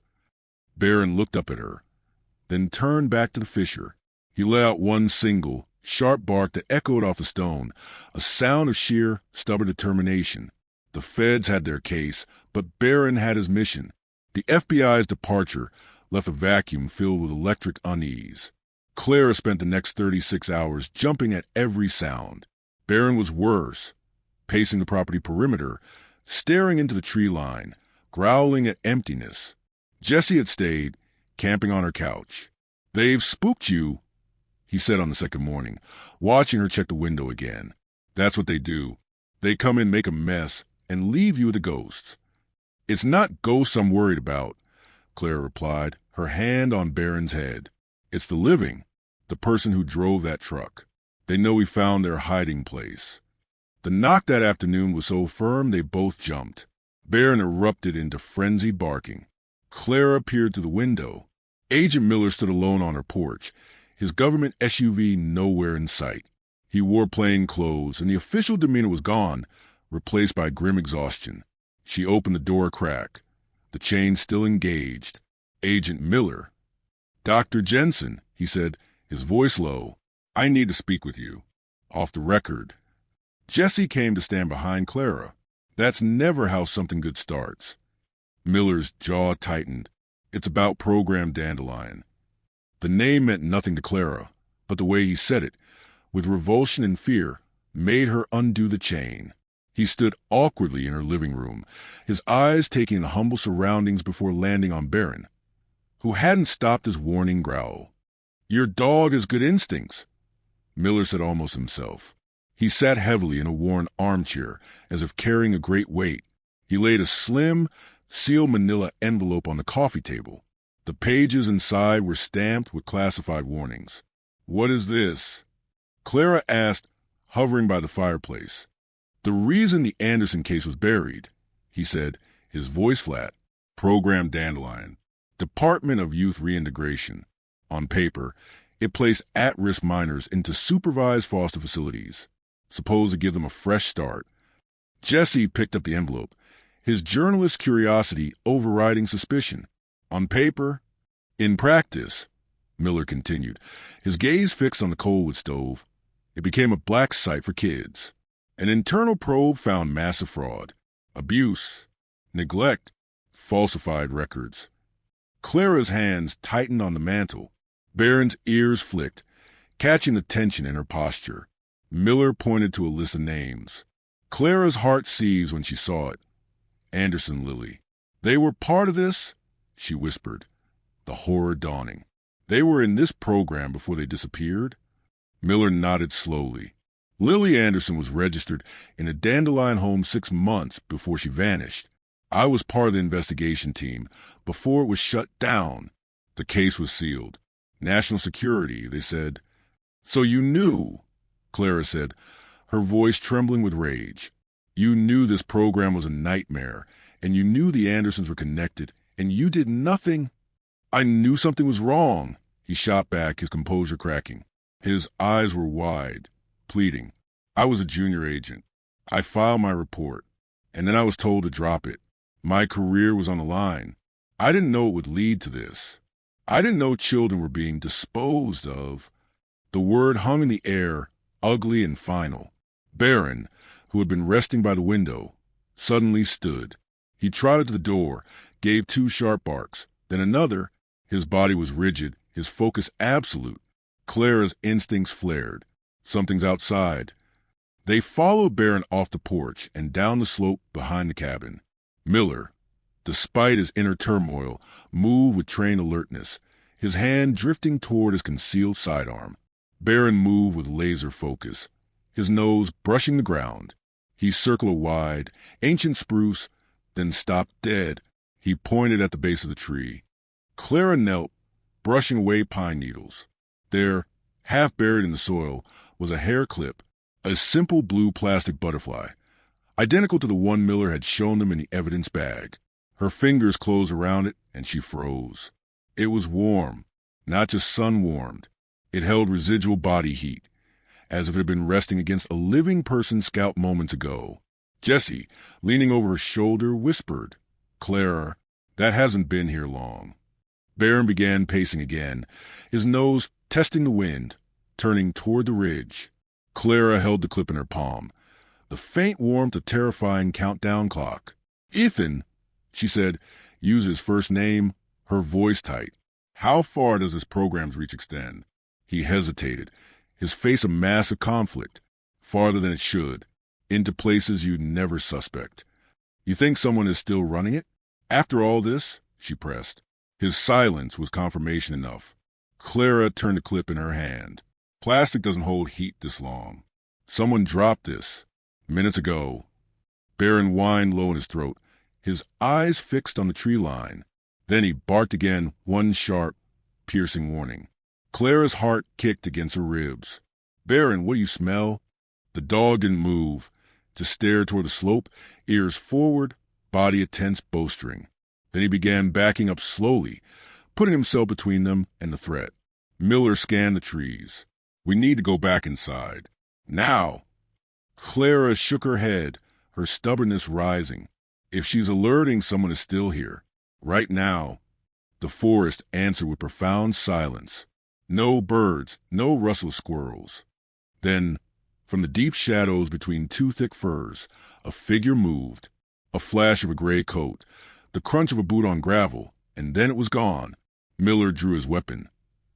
Baron looked up at her, then turned back to the fisher. He let out one single, sharp bark that echoed off the stone, a sound of sheer, stubborn determination. The feds had their case, but Baron had his mission. The FBI's departure left a vacuum filled with electric unease. Clara spent the next 36 hours jumping at every sound. Baron was worse, pacing the property perimeter, staring into the tree line, growling at emptiness. Jessie had stayed, camping on her couch. "They've spooked you," he said on the second morning, watching her check the window again. "That's what they do. They come in, make a mess, and leave you with the ghosts." "It's not ghosts I'm worried about," Clara replied, her hand on Baron's head. "It's the living, the person who drove that truck. They know we found their hiding place." The knock that afternoon was so firm they both jumped. Baron erupted into frenzied barking. Clara peered through the window. Agent Miller stood alone on her porch, his government SUV nowhere in sight. He wore plain clothes, and the official demeanor was gone, replaced by grim exhaustion. She opened the door a crack, the chain still engaged. "Agent Miller." "Dr. Jensen," he said, his voice low. "I need to speak with you. Off the record." Jessie came to stand behind Clara. That's never how something good starts. Miller's jaw tightened. "It's about Program Dandelion." The name meant nothing to Clara, but the way he said it, with revulsion and fear, made her undo the chain. He stood awkwardly in her living room, his eyes taking in the humble surroundings before landing on Baron, who hadn't stopped his warning growl. "Your dog has good instincts," Miller said almost himself. He sat heavily in a worn armchair, as if carrying a great weight. He laid a slim, sealed manila envelope on the coffee table. The pages inside were stamped with classified warnings. "What is this?" Clara asked, hovering by the fireplace. "The reason the Anderson case was buried," he said, his voice flat. "Program Dandelion. Department of Youth Reintegration. On paper, it placed at-risk minors into supervised foster facilities, supposed to give them a fresh start." Jessie picked up the envelope, his journalist's curiosity overriding suspicion. "On paper, in practice," Miller continued, his gaze fixed on the coalwood stove, "it became a black site for kids. An internal probe found massive fraud, abuse, neglect, falsified records." Clara's hands tightened on the mantel. Baron's ears flicked, catching the tension in her posture. Miller pointed to a list of names. Clara's heart seized when she saw it. Anderson, Lily. "They were part of this?" she whispered, the horror dawning. "They were in this program before they disappeared?" Miller nodded slowly. "Lily Anderson was registered in a Dandelion home 6 months before she vanished. I was part of the investigation team before it was shut down. The case was sealed. National security, they said." "So you knew?" Clara said, her voice trembling with rage. You knew this program was a nightmare, and you knew the Andersons were connected, and you did nothing. I knew something was wrong, he shot back, his composure cracking. His eyes were wide, pleading. I was a junior agent. I filed my report, and then I was told to drop it. My career was on the line. I didn't know it would lead to this. I didn't know children were being disposed of. The word hung in the air, ugly and final. Baron, who had been resting by the window, suddenly stood. He trotted to the door, gave 2 sharp barks, then another. His body was rigid, his focus absolute. Clara's instincts flared. Something's outside. They followed Baron off the porch and down the slope behind the cabin. Miller, despite his inner turmoil, moved with trained alertness, his hand drifting toward his concealed sidearm. Baron moved with laser focus, his nose brushing the ground. He circled a wide, ancient spruce, then stopped dead. He pointed at the base of the tree. Clara knelt, brushing away pine needles. There, half buried in the soil, was a hair clip, a simple blue plastic butterfly, identical to the one Miller had shown them in the evidence bag. Her fingers closed around it, and she froze. It was warm, not just sun-warmed. It held residual body heat, as if it had been resting against a living person's scalp moments ago. Jessie, leaning over her shoulder, whispered, Clara, that hasn't been here long. Baron began pacing again, his nose testing the wind, turning toward the ridge. Clara held the clip in her palm, the faint warmth of terrifying countdown clock. Ethan, she said, use his first name, her voice tight. How far does this program's reach extend? He hesitated, his face a mask of conflict. Farther than it should, into places you'd never suspect. You think someone is still running it? After all this, she pressed. His silence was confirmation enough. Clara turned the clip in her hand. Plastic doesn't hold heat this long. Someone dropped this minutes ago. Baron whined low in his throat, his eyes fixed on the tree line. Then he barked again, one sharp, piercing warning. Clara's heart kicked against her ribs. Baron, what do you smell? The dog didn't move, just stared toward the slope, ears forward, body a tense bowstring. Then he began backing up slowly, putting himself between them and the threat. Miller scanned the trees. We need to go back inside. Now! Clara shook her head, her stubbornness rising. If she's alerting, someone is still here. Right now. The forest answered with profound silence. No birds, no rustle of squirrels. Then, from the deep shadows between 2 thick firs, a figure moved. A flash of a gray coat, the crunch of a boot on gravel, and then it was gone. Miller drew his weapon,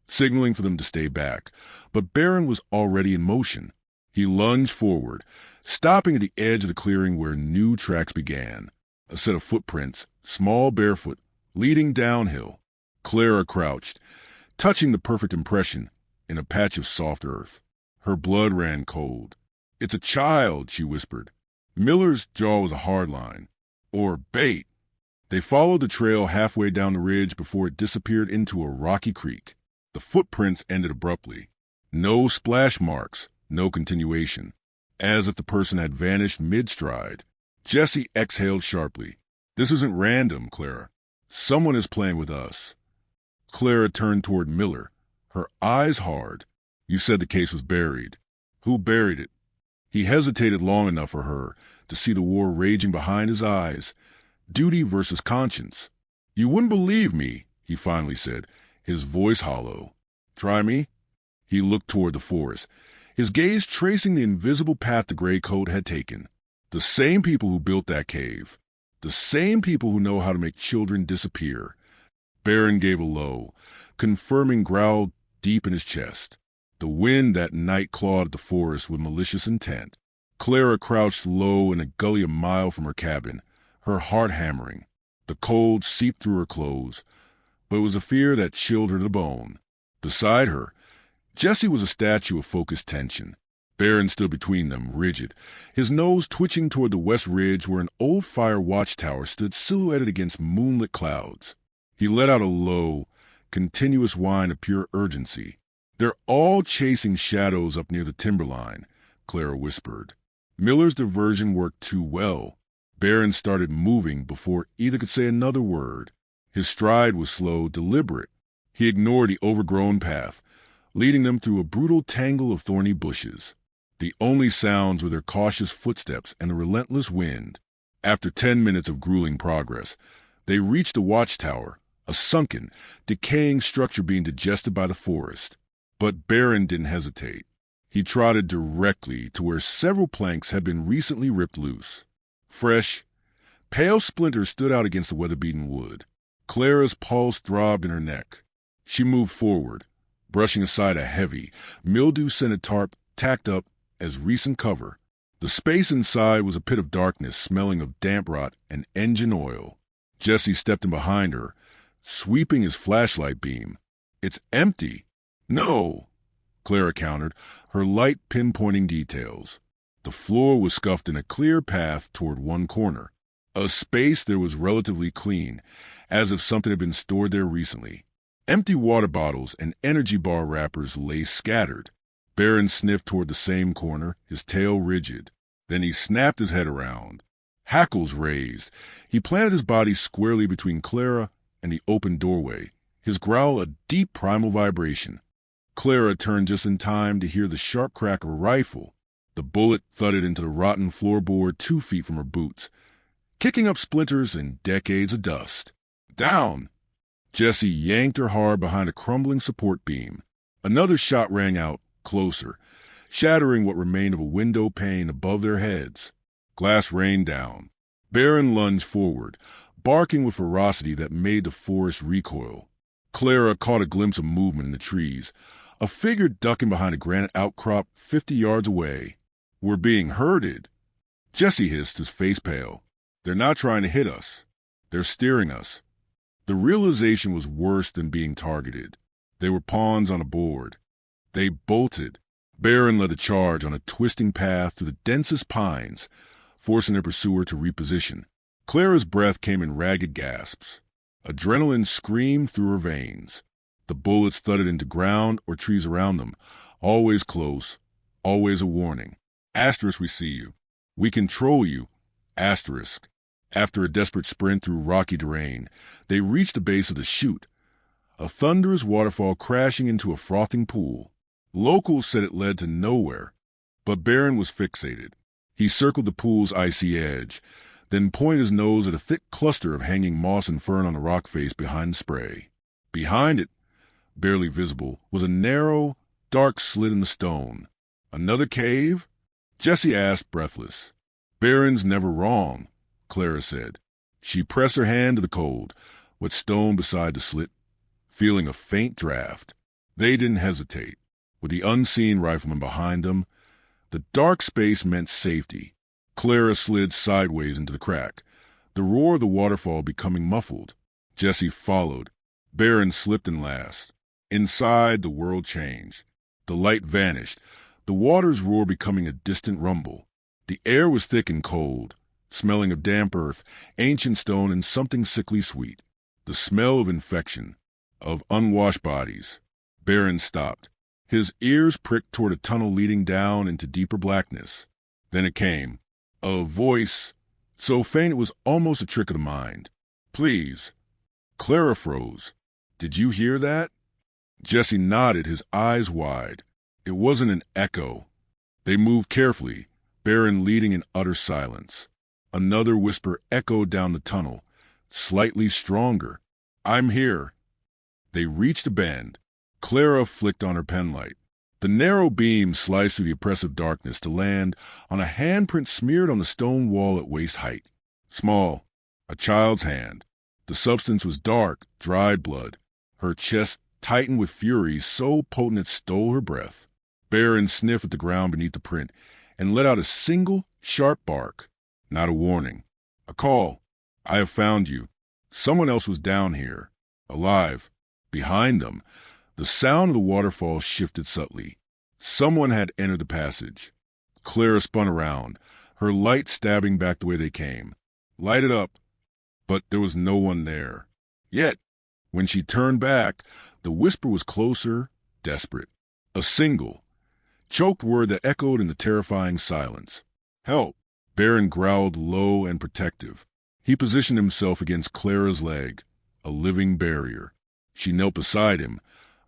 signaling for them to stay back, but Baron was already in motion. He lunged forward, stopping at the edge of the clearing where new tracks began. A set of footprints, small barefoot, leading downhill. Clara crouched, touching the perfect impression in a patch of soft earth. Her blood ran cold. It's a child, she whispered. Miller's jaw was a hard line. Or bait. They followed the trail halfway down the ridge before it disappeared into a rocky creek. The footprints ended abruptly. No splash marks, no continuation. As if the person had vanished mid-stride. Jessie exhaled sharply. This isn't random, Clara. Someone is playing with us. Clara turned toward Miller, her eyes hard. You said the case was buried. Who buried it? He hesitated long enough for her to see the war raging behind his eyes. Duty versus conscience. You wouldn't believe me, he finally said, his voice hollow. Try me? He looked toward the forest, his gaze tracing the invisible path the gray coat had taken. The same people who built that cave. The same people who know how to make children disappear. Baron gave a low, confirming growl deep in his chest. The wind that night clawed at the forest with malicious intent. Clara crouched low in a gully a mile from her cabin, her heart hammering. The cold seeped through her clothes, but it was a fear that chilled her to the bone. Beside her, Jessie was a statue of focused tension. Baron stood between them, rigid, his nose twitching toward the west ridge where an old fire watchtower stood silhouetted against moonlit clouds. He let out a low, continuous whine of pure urgency. "They're all chasing shadows up near the timberline," Clara whispered. Miller's diversion worked too well. Baron started moving before either could say another word. His stride was slow, deliberate. He ignored the overgrown path, leading them through a brutal tangle of thorny bushes. The only sounds were their cautious footsteps and the relentless wind. After 10 minutes of grueling progress, they reached the watchtower, a sunken, decaying structure being digested by the forest. But Baron didn't hesitate. He trotted directly to where several planks had been recently ripped loose. Fresh, pale splinters stood out against the weather-beaten wood. Clara's pulse throbbed in her neck. She moved forward, brushing aside a heavy, mildew-scented tarp tacked up as recent cover. The space inside was a pit of darkness smelling of damp rot and engine oil. Jesse stepped in behind her, sweeping his flashlight beam. "It's empty." "No," Clara countered, her light pinpointing details. The floor was scuffed in a clear path toward one corner, a space that was relatively clean, as if something had been stored there recently. Empty water bottles and energy bar wrappers lay scattered. Baron sniffed toward the same corner, his tail rigid. Then he snapped his head around. Hackles raised. He planted his body squarely between Clara and the open doorway, his growl a deep primal vibration. Clara turned just in time to hear the sharp crack of a rifle. The bullet thudded into the rotten floorboard 2 feet from her boots, kicking up splinters and decades of dust. "Down!" Jesse yanked her hard behind a crumbling support beam. Another shot rang out, closer, shattering what remained of a window pane above their heads. Glass rained down. Baron lunged forward, barking with ferocity that made the forest recoil. Clara caught a glimpse of movement in the trees, a figure ducking behind a granite outcrop 50 yards away. "We're being herded," Jesse hissed, his face pale. "They're not trying to hit us. They're steering us." The realization was worse than being targeted. They were pawns on a board. They bolted. Baron led a charge on a twisting path through the densest pines, forcing their pursuer to reposition. Clara's breath came in ragged gasps. Adrenaline screamed through her veins. The bullets thudded into ground or trees around them, always close, always a warning. "Asterisk, we see you. We control you. Asterisk." After a desperate sprint through rocky terrain, they reached the base of the chute, a thunderous waterfall crashing into a frothing pool. Locals said it led to nowhere, but Baron was fixated. He circled the pool's icy edge, then pointed his nose at a thick cluster of hanging moss and fern on the rock face behind the spray. Behind it, barely visible, was a narrow, dark slit in the stone. "Another cave?" Jesse asked, breathless. "Baron's never wrong," Clara said. She pressed her hand to the cold, wet stone beside the slit, feeling a faint draft. They didn't hesitate. With the unseen rifleman behind them, the dark space meant safety. Clara slid sideways into the crack, the roar of the waterfall becoming muffled. Jesse followed. Baron slipped and last. Inside, the world changed. The light vanished, the water's roar becoming a distant rumble. The air was thick and cold, smelling of damp earth, ancient stone, and something sickly sweet. The smell of infection, of unwashed bodies. Baron stopped. His ears pricked toward a tunnel leading down into deeper blackness. Then it came. A voice, so faint it was almost a trick of the mind. "Please." Clara froze. "Did you hear that?" Jesse nodded, his eyes wide. It wasn't an echo. They moved carefully, Baron leading in utter silence. Another whisper echoed down the tunnel, slightly stronger. "I'm here." They reached a bend. Clara flicked on her penlight. The narrow beam sliced through the oppressive darkness to land on a handprint smeared on the stone wall at waist height. Small, a child's hand. The substance was dark, dried blood. Her chest tightened with fury so potent it stole her breath. Baron sniffed at the ground beneath the print and let out a single, sharp bark. Not a warning. A call. "I have found you." Someone else was down here, alive. Behind them, the sound of the waterfall shifted subtly. Someone had entered the passage. Clara spun around, her light stabbing back the way they came. Lighted up, but there was no one there. Yet, when she turned back, the whisper was closer, desperate. A single, choked word that echoed in the terrifying silence. "Help!" Baron growled low and protective. He positioned himself against Clara's leg, a living barrier. She knelt beside him,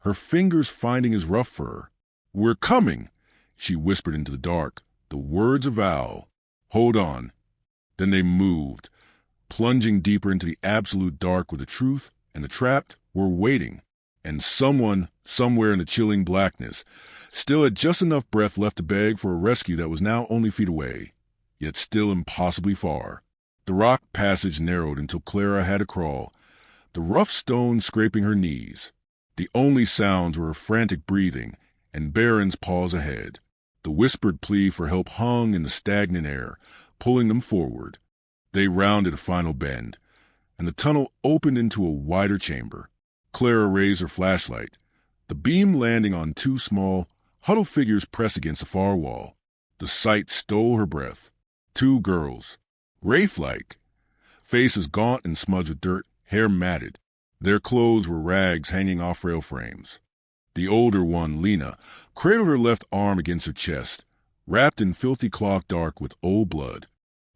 her fingers finding his rough fur. "We're coming," she whispered into the dark, the words a vow. "Hold on." Then they moved, plunging deeper into the absolute dark where the truth and the trapped were waiting. And someone, somewhere in the chilling blackness, still had just enough breath left to beg for a rescue that was now only feet away, yet still impossibly far. The rock passage narrowed until Clara had to crawl, the rough stone scraping her knees. The only sounds were her frantic breathing and Baron's pause ahead. The whispered plea for help hung in the stagnant air, pulling them forward. They rounded a final bend, and the tunnel opened into a wider chamber. Clara raised her flashlight, the beam landing on two small, huddled figures pressed against the far wall. The sight stole her breath. Two girls, wraith-like, faces gaunt and smudged with dirt, hair matted. Their clothes were rags hanging off rail frames. The older one, Lena, cradled her left arm against her chest, wrapped in filthy cloth dark with old blood.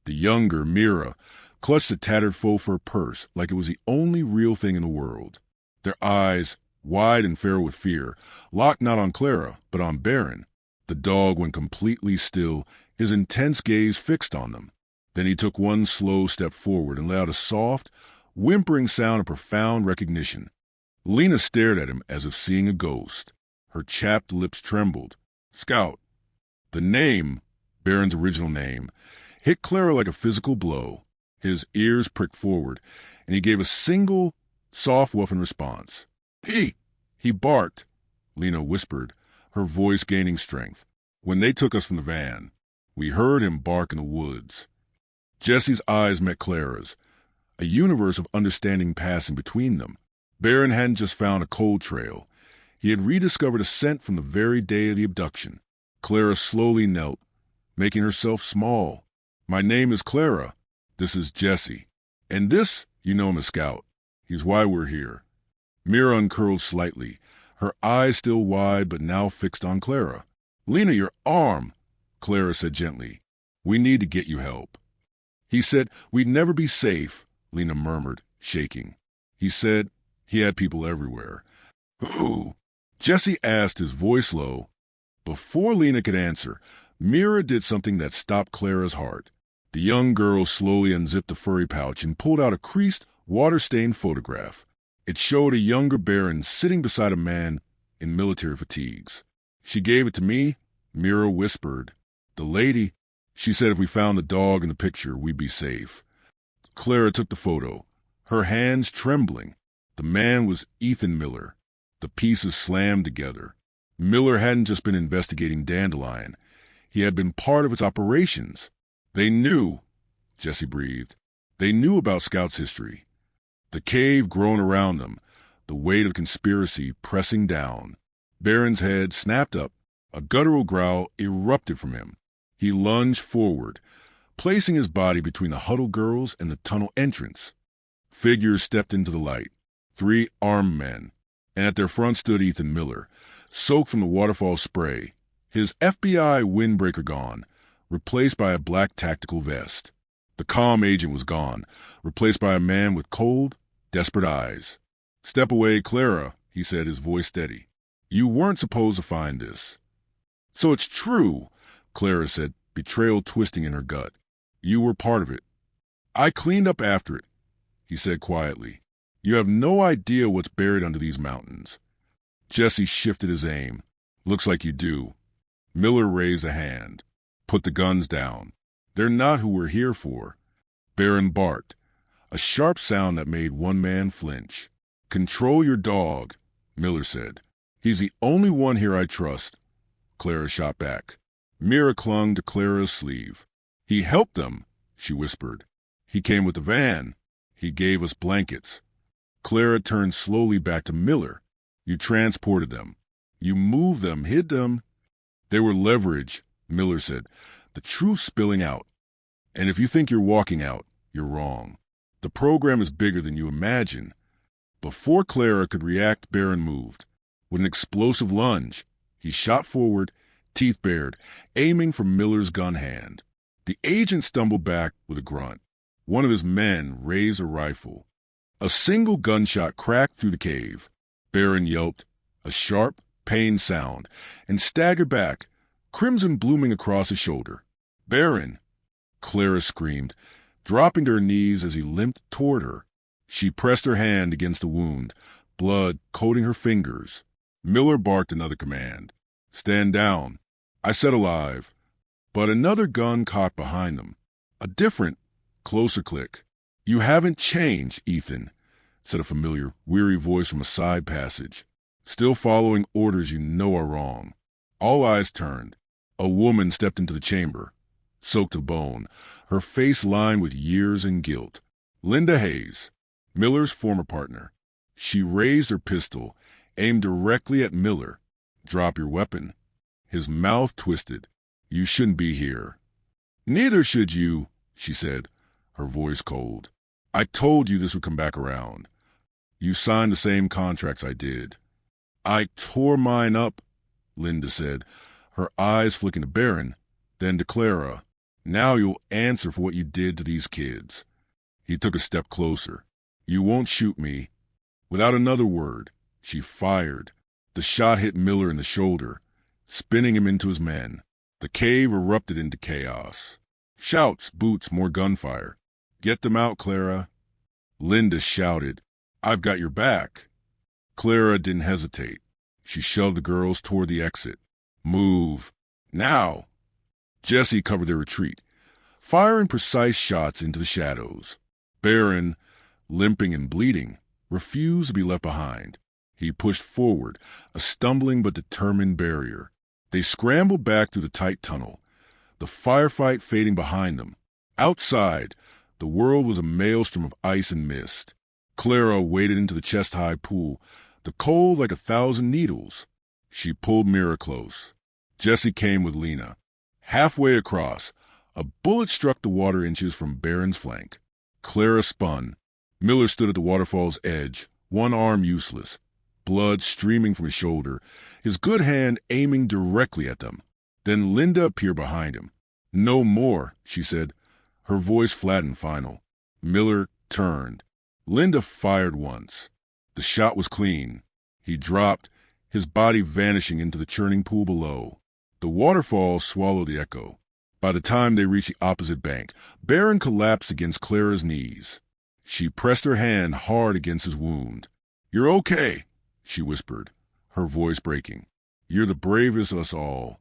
The younger, Mira, clutched a tattered faux fur purse like it was the only real thing in the world. Their eyes, wide and feral with fear, locked not on Clara, but on Baron. The dog went completely still, his intense gaze fixed on them. Then he took one slow step forward and let out a soft, whimpering sound of profound recognition. Lena stared at him as if seeing a ghost. Her chapped lips trembled. "Scout." The name, Baron's original name, hit Clara like a physical blow. His ears pricked forward, and he gave a single, soft woof in response. He barked," Lena whispered, her voice gaining strength. "When they took us from the van, we heard him bark in the woods." Jesse's eyes met Clara's, a universe of understanding passing between them. Baron hadn't just found a cold trail. He had rediscovered a scent from the very day of the abduction. Clara slowly knelt, making herself small. "My name is Clara. This is Jesse. And this, you know him as Scout. He's why we're here." Mira uncurled slightly, her eyes still wide but now fixed on Clara. "Lena, your arm," Clara said gently. "We need to get you help." "He said we'd never be safe," Lena murmured, shaking. "He said he had people everywhere." "Who?" Jesse asked, his voice low. Before Lena could answer, Mira did something that stopped Clara's heart. The young girl slowly unzipped the furry pouch and pulled out a creased, water-stained photograph. It showed a younger Baron sitting beside a man in military fatigues. "She gave it to me," Mira whispered. "The lady, she said if we found the dog in the picture, we'd be safe." Clara took the photo, her hands trembling. The man was Ethan Miller. The pieces slammed together. Miller hadn't just been investigating Dandelion. He had been part of its operations. "They knew," Jesse breathed. "They knew about Scout's history." The cave groaned around them, the weight of conspiracy pressing down. Baron's head snapped up. A guttural growl erupted from him. He lunged forward, placing his body between the huddled girls and the tunnel entrance. Figures stepped into the light, 3 armed men, and at their front stood Ethan Miller, soaked from the waterfall spray, his FBI windbreaker gone, replaced by a black tactical vest. The calm agent was gone, replaced by a man with cold, desperate eyes. "Step away, Clara," he said, his voice steady. "You weren't supposed to find this." "So it's true," Clara said, betrayal twisting in her gut. "You were part of it." "I cleaned up after it," he said quietly. "You have no idea what's buried under these mountains." Jesse shifted his aim. "Looks like you do." Miller raised a hand. "Put the guns down. They're not who we're here for." Baron barked, a sharp sound that made one man flinch. "Control your dog," Miller said. "He's the only one here I trust," Clara shot back. Mira clung to Clara's sleeve. "He helped them," she whispered. "He came with the van. He gave us blankets." Clara turned slowly back to Miller. "You transported them. You moved them, hid them." "They were leverage," Miller said, the truth spilling out. "And if you think you're walking out, you're wrong. The program is bigger than you imagine." Before Clara could react, Baron moved. With an explosive lunge, He shot forward, teeth bared, aiming for Miller's gun hand. The agent stumbled back with a grunt. One of his men raised a rifle. A single gunshot cracked through the cave. Baron yelped, a sharp, pained sound, and staggered back, crimson blooming across his shoulder. "Baron!" Clara screamed, dropping to her knees as he limped toward her. She pressed her hand against the wound, blood coating her fingers. Miller barked another command. "Stand down." I said alive, but another gun cocked behind them. A different, closer click. "You haven't changed, Ethan," said a familiar, weary voice from a side passage. "Still following orders you know are wrong." All eyes turned. A woman stepped into the chamber, soaked to the bone, her face lined with years and guilt. Linda Hayes, Miller's former partner. She raised her pistol, aimed directly at Miller. "Drop your weapon." His mouth twisted. "You shouldn't be here." "Neither should you," she said, her voice cold. "I told you this would come back around. You signed the same contracts I did." "I tore mine up," Linda said, her eyes flicking to Baron, then to Clara. "Now you'll answer for what you did to these kids." He took a step closer. "You won't shoot me." Without another word, she fired. The shot hit Miller in the shoulder, spinning him into his men. The cave erupted into chaos. Shouts, boots, more gunfire. "Get them out, Clara." Linda shouted, "I've got your back." Clara didn't hesitate. She shoved the girls toward the exit. "Move. Now!" Jesse covered their retreat, firing precise shots into the shadows. Baron, limping and bleeding, refused to be left behind. He pushed forward, a stumbling but determined barrier. They scrambled back through the tight tunnel, the firefight fading behind them. Outside, the world was a maelstrom of ice and mist. Clara waded into the chest-high pool, the cold like 1,000 needles. She pulled Mira close. Jesse came with Lena. Halfway across, a bullet struck the water inches from Baron's flank. Clara spun. Miller stood at the waterfall's edge, one arm useless, blood streaming from his shoulder, his good hand aiming directly at them. Then Linda appeared behind him. "No more," she said, her voice flat and final. Miller turned. Linda fired once. The shot was clean. He dropped, his body vanishing into the churning pool below. The waterfall swallowed the echo. By the time they reached the opposite bank, Baron collapsed against Clara's knees. She pressed her hand hard against his wound. "You're okay," she whispered, her voice breaking. "You're the bravest of us all."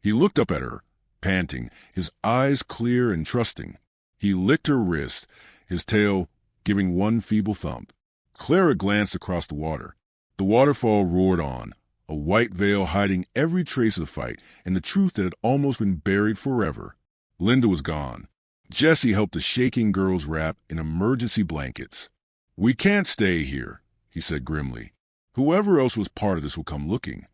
He looked up at her, panting, his eyes clear and trusting. He licked her wrist, his tail giving one feeble thump. Clara glanced across the water. The waterfall roared on, a white veil hiding every trace of the fight and the truth that had almost been buried forever. Linda was gone. Jesse helped the shaking girls wrap in emergency blankets. "We can't stay here," he said grimly. "Whoever else was part of this will come looking."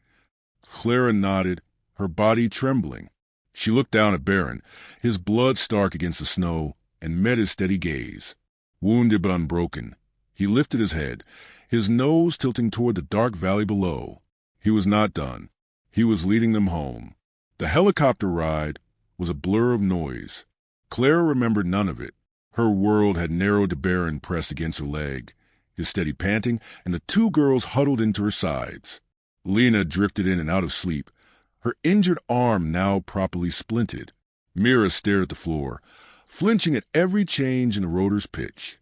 Clara nodded, her body trembling. She looked down at Baron, his blood stark against the snow, and met his steady gaze. Wounded but unbroken, he lifted his head, his nose tilting toward the dark valley below. He was not done. He was leading them home. The helicopter ride was a blur of noise. Clara remembered none of it. Her world had narrowed to Baron pressed against her leg, his steady panting, and the two girls huddled into her sides. Lena drifted in and out of sleep, her injured arm now properly splinted. Mira stared at the floor, flinching at every change in the rotor's pitch.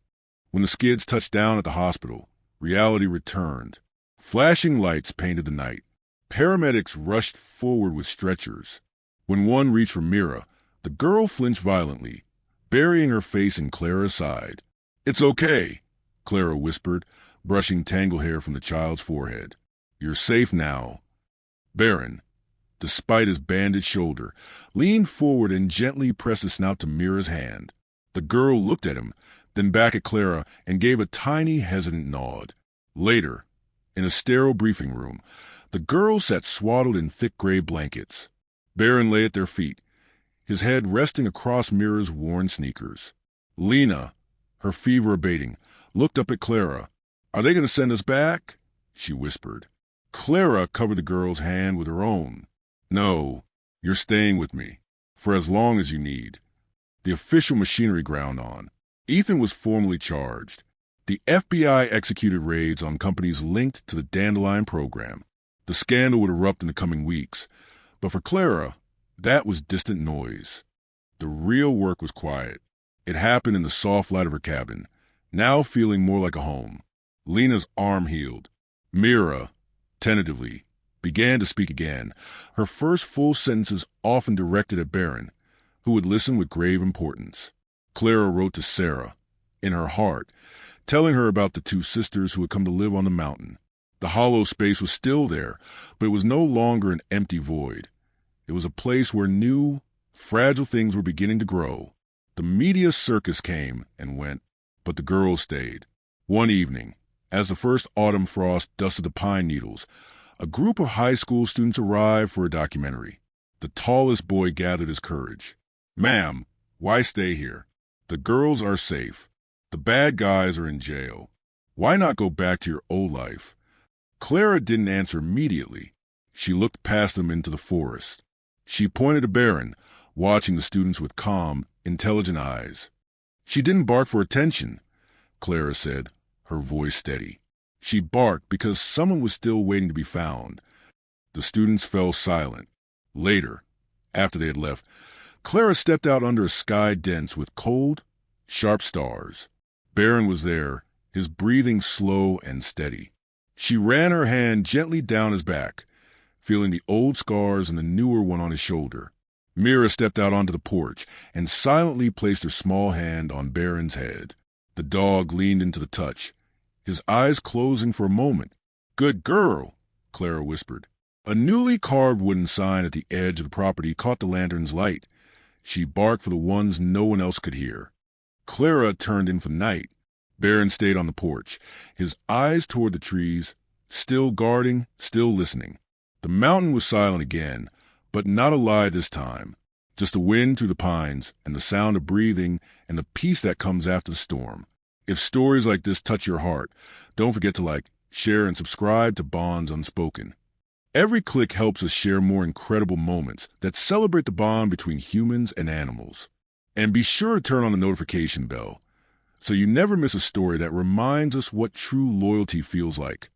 When the skids touched down at the hospital, reality returned. Flashing lights painted the night. Paramedics rushed forward with stretchers. When one reached for Mira, the girl flinched violently, burying her face in Clara's side. "It's okay," Clara whispered, brushing tangled hair from the child's forehead. "You're safe now." Baron, despite his bandaged shoulder, leaned forward and gently pressed his snout to Mira's hand. The girl looked at him, then back at Clara, and gave a tiny, hesitant nod. Later, in a sterile briefing room, the girls sat swaddled in thick gray blankets. Baron lay at their feet, his head resting across Mira's worn sneakers. Lena, her fever abating, looked up at Clara. "Are they going to send us back?" she whispered. Clara covered the girl's hand with her own. "No, you're staying with me, for as long as you need." The official machinery ground on. Ethan was formally charged. The FBI executed raids on companies linked to the Dandelion program. The scandal would erupt in the coming weeks, but for Clara, that was distant noise. The real work was quiet. It happened in the soft light of her cabin, now feeling more like a home. Lena's arm healed. Mira, tentatively, began to speak again, her first full sentences often directed at Baron, who would listen with grave importance. Clara wrote to Sarah, in her heart, telling her about the two sisters who had come to live on the mountain. The hollow space was still there, but it was no longer an empty void. It was a place where new, fragile things were beginning to grow. The media circus came and went, but the girls stayed. One evening, as the first autumn frost dusted the pine needles, a group of high school students arrived for a documentary. The tallest boy gathered his courage. "Ma'am, why stay here? The girls are safe. The bad guys are in jail. Why not go back to your old life?" Clara didn't answer immediately. She looked past them into the forest. She pointed to Baron, watching the students with calm, intelligent eyes. "She didn't bark for attention," Clara said, her voice steady. "She barked because someone was still waiting to be found." The students fell silent. Later, after they had left, Clara stepped out under a sky dense with cold, sharp stars. Baron was there, his breathing slow and steady. She ran her hand gently down his back, feeling the old scars and the newer one on his shoulder. Mira stepped out onto the porch and silently placed her small hand on Baron's head. The dog leaned into the touch, his eyes closing for a moment. "Good girl," Clara whispered. A newly carved wooden sign at the edge of the property caught the lantern's light. She barked for the ones no one else could hear. Clara turned in for the night. Baron stayed on the porch, his eyes toward the trees, still guarding, still listening. The mountain was silent again, but not a lie this time. Just the wind through the pines and the sound of breathing and the peace that comes after the storm. If stories like this touch your heart, don't forget to like, share, and subscribe to Bonds Unspoken. Every click helps us share more incredible moments that celebrate the bond between humans and animals. And be sure to turn on the notification bell so you never miss a story that reminds us what true loyalty feels like.